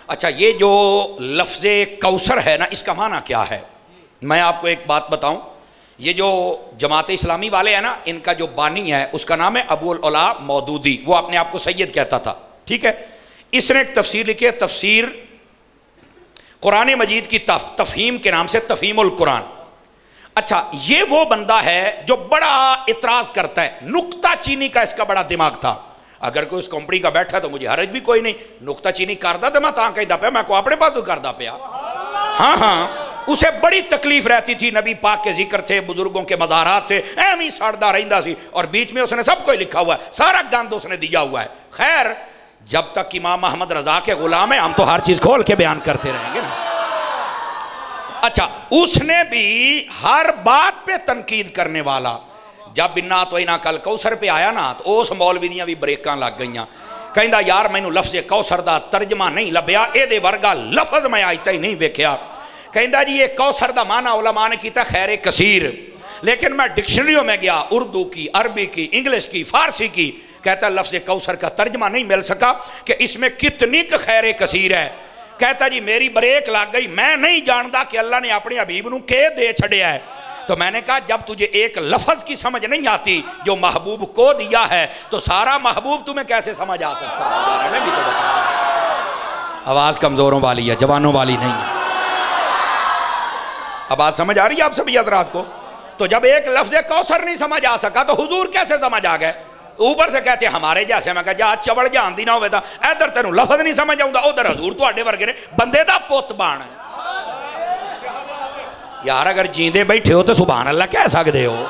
اچھا یہ جو لفظ کوثر ہے نا اس کا معنی کیا ہے؟ میں آپ کو ایک بات بتاؤں، یہ جو جماعت اسلامی والے ہیں نا ان کا جو بانی ہے اس کا نام ہے ابو العلا مودودی، وہ اپنے آپ کو سید کہتا تھا، ٹھیک ہے؟ اس نے ایک تفسیر لکھی ہے، تفسیر قرآن مجید کی تفہیم کے نام سے تفہیم القرآن۔ اچھا یہ وہ بندہ ہے جو بڑا اعتراض کرتا ہے، نکتہ چینی کا اس کا بڑا دماغ تھا۔ اگر کوئی اس کمپنی کا بیٹھا تو مجھے حرج بھی کوئی نہیں، نکتہ چینی کردہ تو میں تاں کہیں دا پیا، میں کو اپنے پاس تو کردہ پیا۔ ہاں اسے بڑی تکلیف رہتی تھی، نبی پاک کے ذکر تھے، بزرگوں کے مزارات تھے، ایمی سڑدا رہندا سی، اور بیچ میں اس نے سب کو لکھا ہوا ہے، سارا گند اس نے دیا ہوا ہے۔ خیر جب تک امام احمد رضا کے غلام ہیں ہم تو ہر چیز کھول کے بیان کرتے رہیں گے نا۔ اچھا اس نے بھی ہر بات پہ تنقید کرنے والا، جب انا اعطیناک الکوثر پہ آیا نا تو اس مولوی دیاں بھی بریکاں لگ گئیاں، کہندا یار مینوں لفظ کوثر دا ترجمہ نہیں لبیا، اے دے ورگا لفظ میں آج تک نہیں ویکھیا۔ کہندا جی یہ کوثر دا معنی علماء نے کیتا خیر کثیر، لیکن میں ڈکشنریوں میں گیا، اردو کی، عربی کی، انگلش کی، فارسی کی، کہتا لفظ کوثر کا ترجمہ نہیں مل سکا کہ اس میں کتنی خیر کثیر ہے۔ کہتا جی میری بریک لگ گئی، میں نہیں جاندا کہ اللہ نے اپنے حبیب نو کے دے چھڑیا ہے۔ تو میں نے کہا جب تجھے ایک لفظ کی سمجھ نہیں آتی جو محبوب کو دیا ہے تو سارا محبوب تمہیں کیسے سمجھ آ سکتا ہے؟ میں بھی تو بتا آواز کمزوروں والی ہے، جوانوں والی نہیں ہے۔ اب بات سمجھ آ رہی ہے آپ سبھی حضرات کو؟ تو جب ایک لفظ کوثر نہیں سمجھ آ سکا تو حضور کیسے سمجھ آ گئے؟ اوپر سے کہتے ہمارے جیسے، میں کہا جا چوڑ جان دی نہ ہوئے تھا، ادھر تینوں لفظ نہیں سمجھ آؤں دا، ادھر حضور تو آڈے ورگے بندے دا پوت بان ہے۔ یار اگر جیندے بیٹھے ہو تو سبحان اللہ کہہ سکتے ہو؟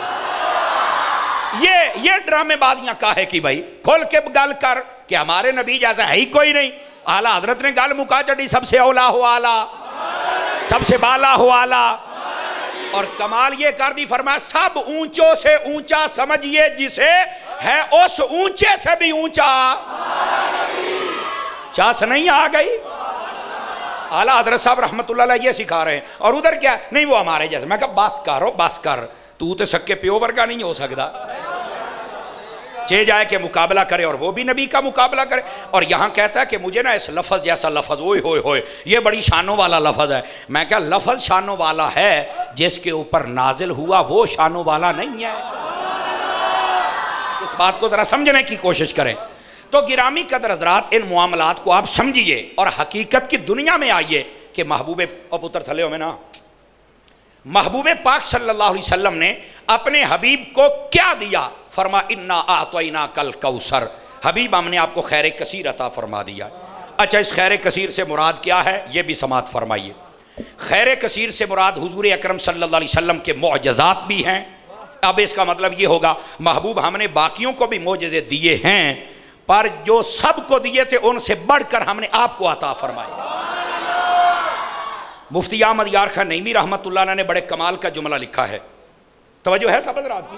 یہ ڈرامے بازیاں کاہے کی بھائی؟ کھول کے گل کر کہ ہمارے نبی جیسا ہے ہی کوئی نہیں۔ اعلیٰ حضرت نے گل مکا چڑی، سب سے اولا ہو اعلیٰ، سب سے بالا ہو اعلیٰ، اور کمال یہ کر دی، فرمایا سب اونچوں سے اونچا سمجھئے جسے ہے اس اونچے سے بھی اونچا۔ چاس نہیں آ گئی؟ اعلیٰ حضرت صاحب رحمت اللہ علیہ یہ سکھا رہے ہیں، اور ادھر کیا نہیں وہ ہمارے جیسے۔ میں کہا بس کرو بس کر، تو تے سکے پیو ورگا نہیں ہو سکتا، چے جائے کہ مقابلہ کرے اور وہ بھی نبی کا مقابلہ کرے۔ اور یہاں کہتا ہے کہ مجھے نا اس لفظ جیسا لفظ، اوئے ہوئے ہوئے یہ بڑی شانوں والا لفظ ہے۔ میں کہا لفظ شانوں والا ہے، جس کے اوپر نازل ہوا وہ شانوں والا نہیں ہے۔ اس بات کو ذرا سمجھنے کی کوشش کریں۔ تو گرامی قدر حضرات، ان معاملات کو آپ سمجھیے اور حقیقت کی دنیا میں آئیے کہ محبوب پتر تھلے ہو میں نا، محبوب پاک صلی اللہ علیہ وسلم نے اپنے حبیب کو کیا دیا؟ فرما انا اعطیناک الکوثر، حبیب ہم نے آپ کو خیر کثیر عطا فرما دیا۔ اچھا اس خیر کثیر سے مراد کیا ہے یہ بھی سماعت فرمائیے۔ خیر کثیر سے مراد حضور اکرم صلی اللہ علیہ وسلم کے معجزات بھی ہیں۔ اب اس کا مطلب یہ ہوگا محبوب ہم نے باقیوں کو بھی معجزے دیے ہیں، پر جو سب کو دیے تھے ان سے بڑھ کر ہم نے آپ کو عطا فرمائے۔ مفتی احمد یار خان نعیمی رحمت اللہ علیہ نے بڑے کمال کا جملہ لکھا ہے، توجہ ہے سب حضرات کی؟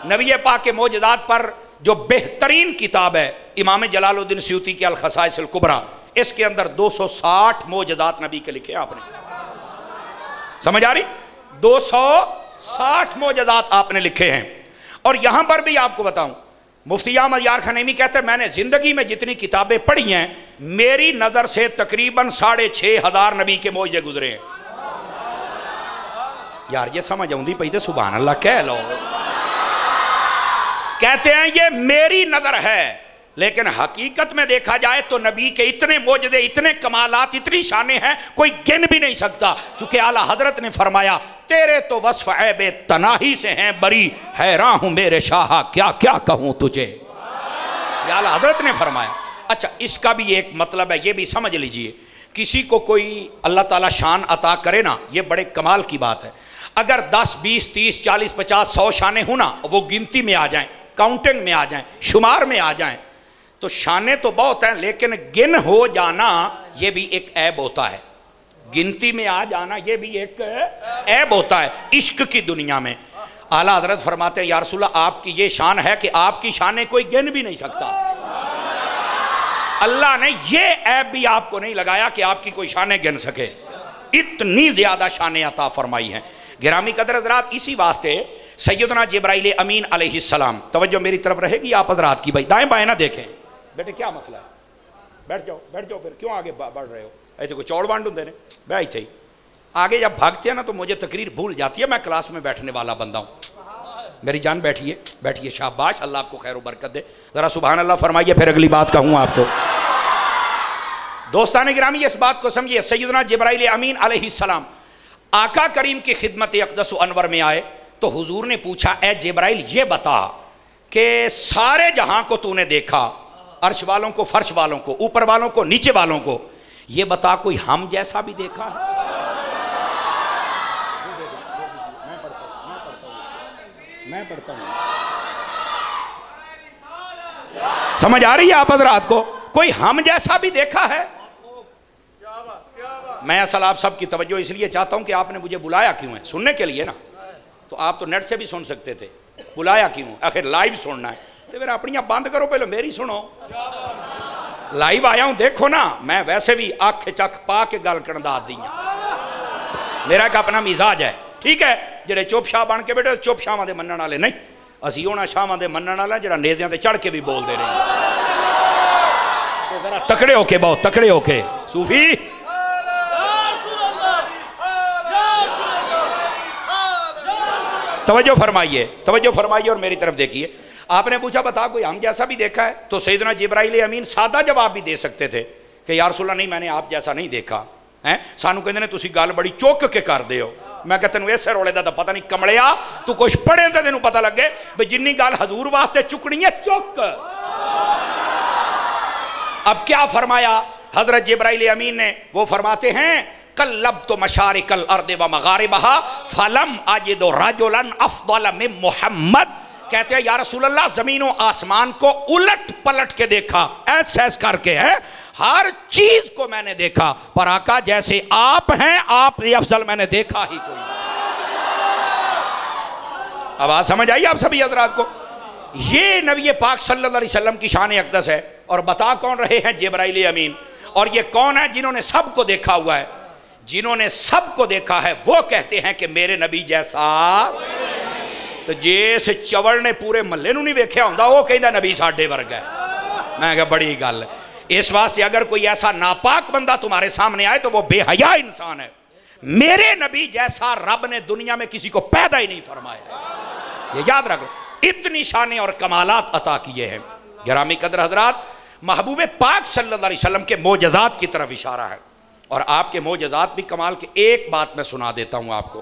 نبی پاک کے معجزات پر جو بہترین کتاب ہے امام جلال الدین سیوطی کی الخصائص الکبریٰ، اس کے اندر 260 معجزات نبی کے لکھے آپ نے، سمجھ آ رہی؟ 260 معجزات آپ نے لکھے ہیں۔ اور یہاں پر بھی آپ کو بتاؤں، مفتی احمد یار خان نعیمی کہتے ہیں میں نے زندگی میں جتنی کتابیں پڑھی ہیں میری نظر سے تقریباً 6,500 نبی کے معجزے گزرے ہیں۔ یار یہ سمجھ آؤں دی پہی تے سبحان اللہ کہہ لو۔ کہتے ہیں یہ میری نظر ہے، لیکن حقیقت میں دیکھا جائے تو نبی کے اتنے معجزے، اتنے کمالات، اتنی شانیں ہیں کوئی گن بھی نہیں سکتا، چونکہ اعلیٰ حضرت نے فرمایا تیرے تو وصف عیب تناہی سے ہیں بری، حیران ہوں میرے شاہ کیا کیا کہوں تجھے، یہ اعلیٰ حضرت نے فرمایا۔ اچھا اس کا بھی ایک مطلب ہے، یہ بھی سمجھ لیجئے، کسی کو کوئی اللہ تعالیٰ شان عطا کرے نا، یہ بڑے کمال کی بات ہے۔ اگر 10 20 30 40 50 100 شانیں ہوں نا، وہ گنتی میں آ جائیں، کاؤنٹنگ میں آ جائیں، شمار میں آ جائیں، تو شانیں تو بہت ہیں لیکن گن ہو جانا یہ بھی ایک عیب ہوتا ہے، گنتی میں آ جانا یہ بھی ایک عیب ہوتا ہے عشق کی دنیا میں۔ اعلیٰ حضرت فرماتے ہیں یا رسول اللہ آپ کی یہ شان ہے کہ آپ کی شانیں کوئی گن بھی نہیں سکتا، اللہ نے یہ عیب بھی آپ کو نہیں لگایا کہ آپ کی کوئی شانیں گن سکے، اتنی زیادہ شانیں عطا فرمائی ہیں۔ گرامی قدر حضرات، اسی واسطے سیدنا جبرائیل امین علیہ السلام، توجہ میری طرف رہے گی آپ حضرات کی، بھائی دائیں بائیں نہ دیکھیں، بیٹے کیا مسئلہ ہے، بیٹھ جاؤ پھر کیوں آگے بڑھ رہے ہو، ایسے کوئی چوڑ بانڈ ہوں نے بیٹھ تھے آگے جب بھاگتے ہیں نا تو مجھے تقریر بھول جاتی ہے، میں کلاس میں بیٹھنے والا بندہ ہوں۔ میری جان بیٹھیے شاباش، اللہ آپ کو خیر و برکت دے، ذرا سبحان اللہ فرمائیے پھر اگلی بات کہوں آپ کو۔ دوستان گرامی اس بات کو سمجھیے، سیدنا جبرائیل امین علیہ السلام آقا کریم کی خدمت اقدس و انور میں آئے تو حضور نے پوچھا اے جبرائیل یہ بتا کہ سارے جہاں کو تو نے دیکھا، عرش والوں کو، فرش والوں کو، اوپر والوں کو، نیچے والوں کو، یہ بتا کوئی ہم جیسا بھی دیکھا ہے؟ میں پڑھتا ہوں سمجھ آ رہی ہے آپ حضرات کو؟ کوئی ہم جیسا بھی دیکھا ہے؟ میں اصل آپ سب کی توجہ اس لیے چاہتا ہوں کہ آپ نے مجھے بلایا کیوں ہے، سننے کے لیے نا، تو آپ تو نیٹ سے بھی سن سکتے تھے، بلایا کیوں؟ آخر لائیو سننا ہے تو پھر اپنی بند کرو، پہلے میری سنو، لائیو آیا ہوں دیکھو نا، میں ویسے بھی آنکھ چک پا کے گل کرن دا عادی ہوں، میرا ایک اپنا مزاج ہے، ٹھیک ہے؟ جڑے چپ شاہ بن کے بیٹھے چپ شاہاں دے منن والے نہیں، اسی ہونا شاہاں دے منن والا جڑا نیزیاں تے چڑھ کے بھی بول دے رہے ہیں، تو ذرا تکڑے ہو کے، بہت تکڑے ہو کے صوفی توجہ فرمائیے اور میری طرف دیکھیے۔ آپ نے پوچھا بتا کوئی ہم جیسا بھی دیکھا ہے؟ تو سیدنا جبرائیل امین سادہ جواب بھی دے سکتے تھے کہ یا رسول اللہ نہیں میں نے آپ جیسا نہیں دیکھا ہیں سانو کہندے نے تسی گل بڑی چوک کے کر دے ہو میں کہ تینوں اسے رولے دا تو پتہ نہیں کمڑیا تو کچھ پڑھے تے تینوں پتہ لگے بھئی جنی گل حضور واسطے چکنی ہے چک اب کیا فرمایا حضرت جبرائیل امین نے وہ فرماتے ہیں قلبت مشارق الارض و مغاربہا فلم اجد رجلا افضل من محمد کہتے ہیں یا رسول اللہ زمین و آسمان کو الٹ پلٹ کے دیکھا ایس ایس کر کے ہے ہر چیز کو میں نے دیکھا پر آقا جیسے آپ ہیں آپ یہ افضل میں نے دیکھا ہی کوئی اب آج سمجھ آئی آپ سبھی حضرات کو یہ نبی پاک صلی اللہ علیہ وسلم کی شان اقدس ہے اور بتا کون رہے ہیں جبرائیل امین اور یہ کون ہے جنہوں نے سب کو دیکھا ہوا ہے جنہوں نے سب کو دیکھا ہے وہ کہتے ہیں کہ میرے نبی جیسا تو جیس چوڑ نے پورے محلے نو نہیں ویکھیا ہوندا وہ کہندا نبی ساڈے ورگا ہے میں کہا بڑی گل اس واسطے اگر کوئی ایسا ناپاک بندہ تمہارے سامنے آئے تو وہ بے حیا انسان ہے میرے نبی جیسا رب نے دنیا میں کسی کو پیدا ہی نہیں فرمایا یہ یاد رکھو اتنی شانیں اور کمالات عطا کیے ہیں گرامی قدر حضرات محبوب پاک صلی اللہ علیہ وسلم کے معجزات کی طرف اشارہ ہے اور آپ کے معجزات بھی کمال کے ایک بات میں سنا دیتا ہوں آپ کو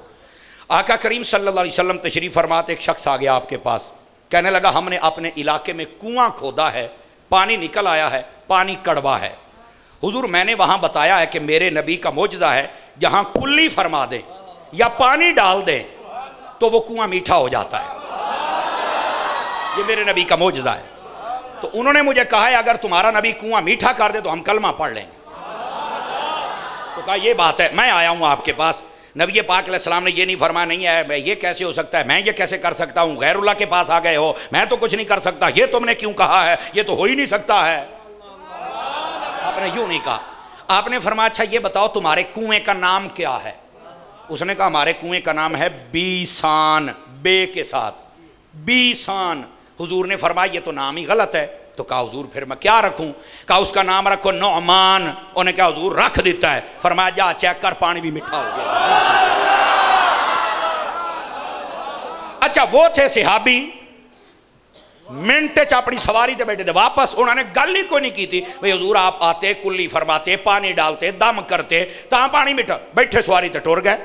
آقا کریم صلی اللہ علیہ وسلم تشریف فرماتے ایک شخص آ گیا آپ کے پاس کہنے لگا ہم نے اپنے علاقے میں کنواں کھودا ہے پانی نکل آیا ہے پانی کڑوا ہے حضور میں نے وہاں بتایا ہے کہ میرے نبی کا معجزہ ہے جہاں کلی فرما دیں یا پانی ڈال دیں تو وہ کنواں میٹھا ہو جاتا ہے یہ میرے نبی کا معجزہ ہے تو انہوں نے مجھے کہا ہے اگر تمہارا نبی کنواں میٹھا کر دے تو ہم کلمہ پڑھ لیں گے تو کہا یہ بات ہے میں آیا ہوں آپ کے پاس نبی پاک علیہ السلام نے یہ نہیں فرمایا نہیں ہے یہ کیسے ہو سکتا ہے میں یہ کیسے کر سکتا ہوں غیر اللہ کے پاس آ گئے ہو میں تو کچھ نہیں کر سکتا یہ تم نے کیوں کہا ہے یہ تو ہو ہی نہیں سکتا ہے آپ نے یوں نہیں کہا آپ نے فرمایا اچھا یہ بتاؤ تمہارے کنویں کا نام کیا ہے اس نے کہا ہمارے کنویں کا نام ہے بیسان بے کے ساتھ بیسان حضور نے فرمایا یہ تو نام ہی غلط ہے تو کہا حضور پھر میں کیا رکھوں کہا اس کا نام رکھو نعمان انہوں نے کہا حضور رکھ دیتا ہے فرمایا جا چیک کر پانی بھی میٹھا ہو گیا اچھا وہ تھے صحابی منٹ چ اپنی سواری تے بیٹھے تھے واپس انہوں نے گل ہی کوئی نہیں کی تھی بھئی حضور آپ آتے کلی فرماتے پانی ڈالتے دم کرتے تاں پانی میٹھا بیٹھے سواری تے ٹور گئے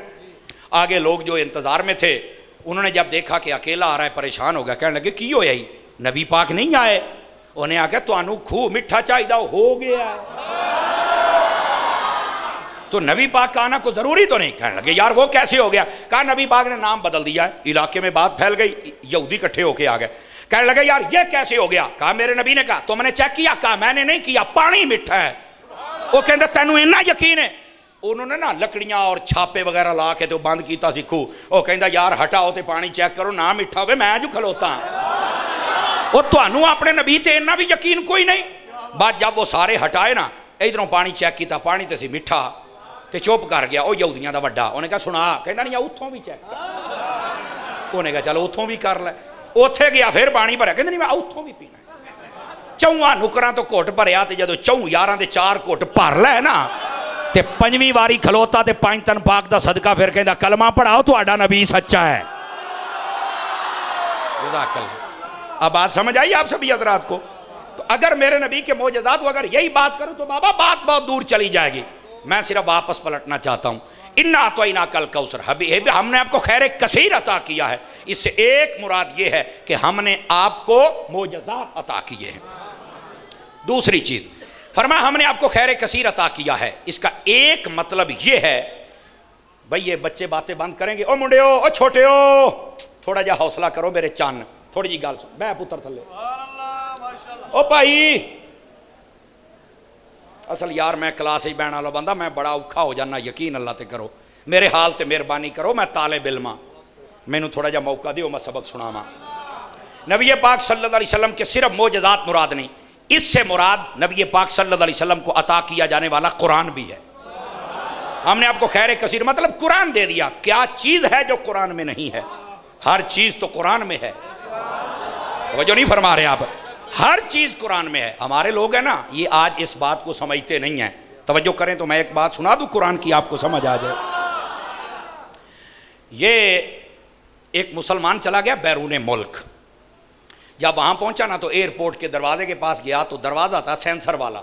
آگے لوگ جو انتظار میں تھے انہوں نے جب دیکھا کہ اکیلا آ رہا ہے پریشان ہو گیا کہنے لگے کی ہویا ہی نبی پاک نہیں آئے انہیں آگیا تو انو کھو مٹھا چاہیدہ ہو گیا تو نبی پاک کا آنا کو ضروری تو نہیں کہنے لگے یار وہ کیسے ہو گیا کہا نبی پاک نے نام بدل دیا ہے علاقے میں بات پھیل گئی یہودی کٹھے ہو کے آ گئے کہنے لگے یار یہ کیسے ہو گیا کہا میرے نبی نے کہا تم نے چیک کیا کہا میں نے نہیں کیا پانی مٹھا ہے وہ کہندے تینوں اتنا یقین ہے انہوں نے نا لکڑیاں اور چھاپے وغیرہ لا کے تو بند کیتا سکھو وہ کہندا یار ہٹاؤ تے پانی چیک کرو نہ مٹھا ہوئے میں جو کھلوتا ہوں وہ تانوں اپنے نبی تے اتنا بھی یقین کوئی نہیں بعد جب وہ سارے ہٹائے نا ادھروں پانی چیک کیتا پانی تے سی مٹھا تے چپ کر گیا وہ یہودیاں دا وڈا انہیں کہا سنا کہندا نہیں اتھوں بھی چیک کر انہیں کہا چلو اتھوں بھی کر لے اوتھے گیا پھر پانی بھریا کہندا نہیں میں اتھوں بھی پینا چواں نکراں تو گھٹ بھریا تے جدوں چوں یاراں دے چار گھٹ بھر لے نا تے پنجویں واری کھلوتا تے پانچ تن پاک دا صدقہ پھر کہندا کلمہ پڑھاؤ تہاڈا نبی سچا ہے جزاک اللہ اب بات سمجھ آئی آپ سبھی حضرات کو تو اگر میرے نبی کے معجزات ہو اگر یہی بات کروں تو بابا بات بہت دور چلی جائے گی میں صرف واپس پلٹنا چاہتا ہوں انا اعطیناک الکوثر ہم نے آپ کو خیر کثیر عطا کیا ہے اس سے ایک مراد یہ ہے کہ ہم نے آپ کو معجزات عطا کیے ہیں دوسری چیز فرمایا ہم نے آپ کو خیر کثیر عطا کیا ہے اس کا ایک مطلب یہ ہے بھئی یہ بچے باتیں بند کریں گے او منڈے ہو او چھوٹے ہو تھوڑا جا حوصلہ کرو میرے چان تھوڑی جی گال سن بے پتر تھلے او بھائی اصل یار میں کلاس ہی بہن والا بندہ میں بڑا اوکھا ہو جانا یقین اللہ تے کرو میرے حال تے مہربانی کرو میں طالب علم ہاں مینوں تھوڑا جا موقع دیو میں سبق سناواں نبی پاک صلی اللہ علیہ وسلم کے صرف معجزات مراد نہیں اس سے مراد نبی پاک صلی اللہ علیہ وسلم کو عطا کیا جانے والا قرآن بھی ہے ہم نے آپ کو خیر کثیر مطلب قرآن دے دیا کیا چیز ہے جو قرآن میں نہیں ہے ہر چیز تو قرآن میں ہے توجہ نہیں فرما رہے آپ ہر چیز قرآن میں ہے ہمارے لوگ ہیں نا یہ آج اس بات کو سمجھتے نہیں ہیں توجہ کریں تو میں ایک بات سنا دوں قرآن کی آپ کو سمجھ آ جائے یہ ایک مسلمان چلا گیا بیرون ملک جب وہاں پہنچا نا تو ایئرپورٹ کے دروازے کے پاس گیا تو دروازہ تھا سینسر والا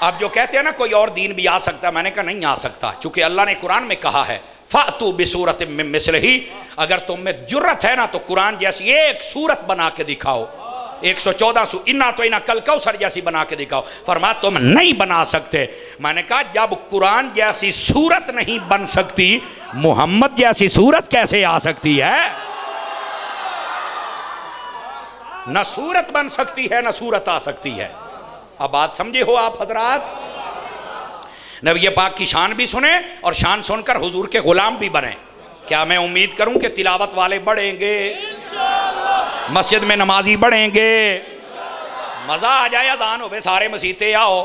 اب جو کہتے ہیں نا کوئی اور دین بھی آ سکتا ہے، میں نے کہا نہیں آ سکتا، چونکہ اللہ نے قرآن میں کہا ہے فَأْتُوا بِسُورَةٍ مِّن مِّثْلِهِ، اگر تم میں جرت ہے نا تو قرآن جیسی ایک سورت بنا کے دکھاؤ، 114 انا تو انا کل کوثر جیسی بنا کے دکھاؤ۔ فرمایا تم نہیں بنا سکتے۔ میں نے کہا جب قرآن جیسی سورت نہیں بن سکتی، محمد جیسی سورت کیسے آ سکتی ہے؟ نہ سورت بن سکتی ہے نہ سورت آ سکتی ہے۔ اب بات سمجھے ہو آپ حضرات؟ نبی پاک کی شان بھی سنیں اور شان سن کر حضور کے غلام بھی بنیں۔ کیا میں امید کروں کہ تلاوت والے بڑھیں گے، مسجد میں نمازی بڑھیں گے، مزہ آ جائے اذان ہو سارے مسیتے آؤ؟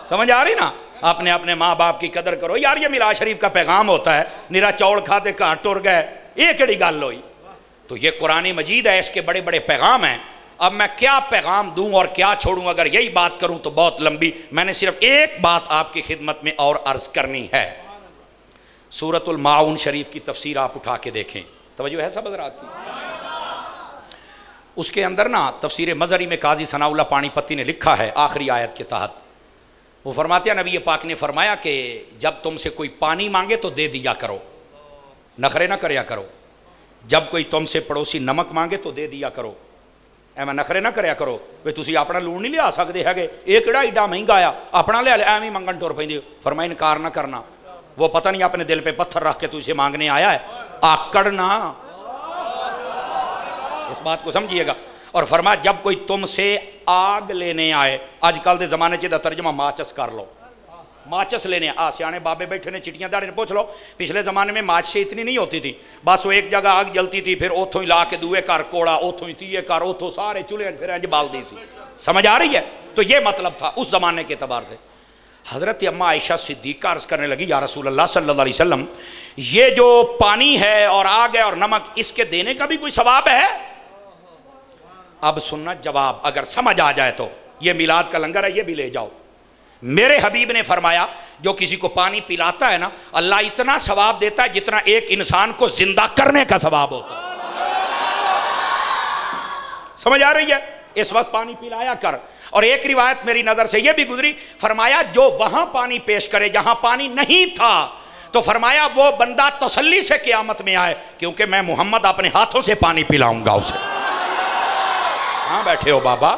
سمجھ آ رہی نا؟ اپنے اپنے ماں باپ کی قدر کرو یار، یہ میراث شریف کا پیغام ہوتا ہے، نیرا چوڑ کھاتے کہاں ٹر گئے، یہ کیڑی گل ہوئی؟ تو یہ قرآن مجید ہے، اس کے بڑے بڑے پیغام ہیں۔ اب میں کیا پیغام دوں اور کیا چھوڑوں، اگر یہی بات کروں تو بہت لمبی، میں نے صرف ایک بات آپ کی خدمت میں اور عرض کرنی ہے۔ سورۃ الماعون شریف کی تفسیر آپ اٹھا کے دیکھیں، توجہ ہے سب حضرات کی؟ اس کے اندر نا تفسیر مظہری میں قاضی ثناء اللہ پانی پتی نے لکھا ہے آخری آیت کے تحت، وہ فرماتے ہیں نبی پاک نے فرمایا کہ جب تم سے کوئی پانی مانگے تو دے دیا کرو، نخرے نہ کریا کرو۔ جب کوئی تم سے پڑوسی نمک مانگے تو دے دیا کرو، ایویں نخرے نہ کریا کرو بھئی تسی اپنا لون نہیں لیا سکتے ہے، یہ کیڑا ایڈا مہنگا آیا اپنا لے ایویں منگن ٹر پیندے۔ فرمایا انکار نہ کرنا، وہ پتہ نہیں اپنے دل پہ پتھر رکھ کے تجھے مانگنے آیا ہے، آکڑنا، اس بات کو سمجھیے گا۔ اور فرمایا جب کوئی تم سے آگ لینے آئے، آج کل دے زمانے چ ترجمہ ماچس کر لو، ماچس لینے سیانے بابے بیٹھے نے چٹیاں داڑے نے پوچھ لو، پچھلے زمانے میں ماچسیں اتنی نہیں ہوتی تھی، بس وہ ایک جگہ آگ جلتی تھی، پھر اوتھوں ہی لا کے دوے کر کوڑا، اوتھوں ہی تیے کر، اوتھوں سارے چولہے پھر انج بال دی سی۔ سمجھ آ رہی ہے؟ تو یہ مطلب تھا اس زمانے کے اعتبار سے۔ حضرت اماں عائشہ صدیقہ عرض کرنے لگی یا رسول اللہ صلی اللہ علیہ وسلم، یہ جو پانی ہے اور آگ ہے اور نمک، اس کے دینے کا بھی کوئی ثواب ہے؟ اب سننا جواب، اگر سمجھ آ جائے تو یہ میلاد کا لنگر ہے، یہ بھی لے جاؤ۔ میرے حبیب نے فرمایا جو کسی کو پانی پلاتا ہے نا، اللہ اتنا ثواب دیتا ہے جتنا ایک انسان کو زندہ کرنے کا ثواب ہوتا ہے۔ سمجھ آ رہی ہے؟ اس وقت پانی پلایا کر۔ اور ایک روایت میری نظر سے یہ بھی گزری، فرمایا جو وہاں پانی پیش کرے جہاں پانی نہیں تھا، تو فرمایا وہ بندہ تسلی سے قیامت میں آئے، کیونکہ میں محمد اپنے ہاتھوں سے پانی پلاؤں گا اسے۔ ہاں بیٹھے ہو بابا؟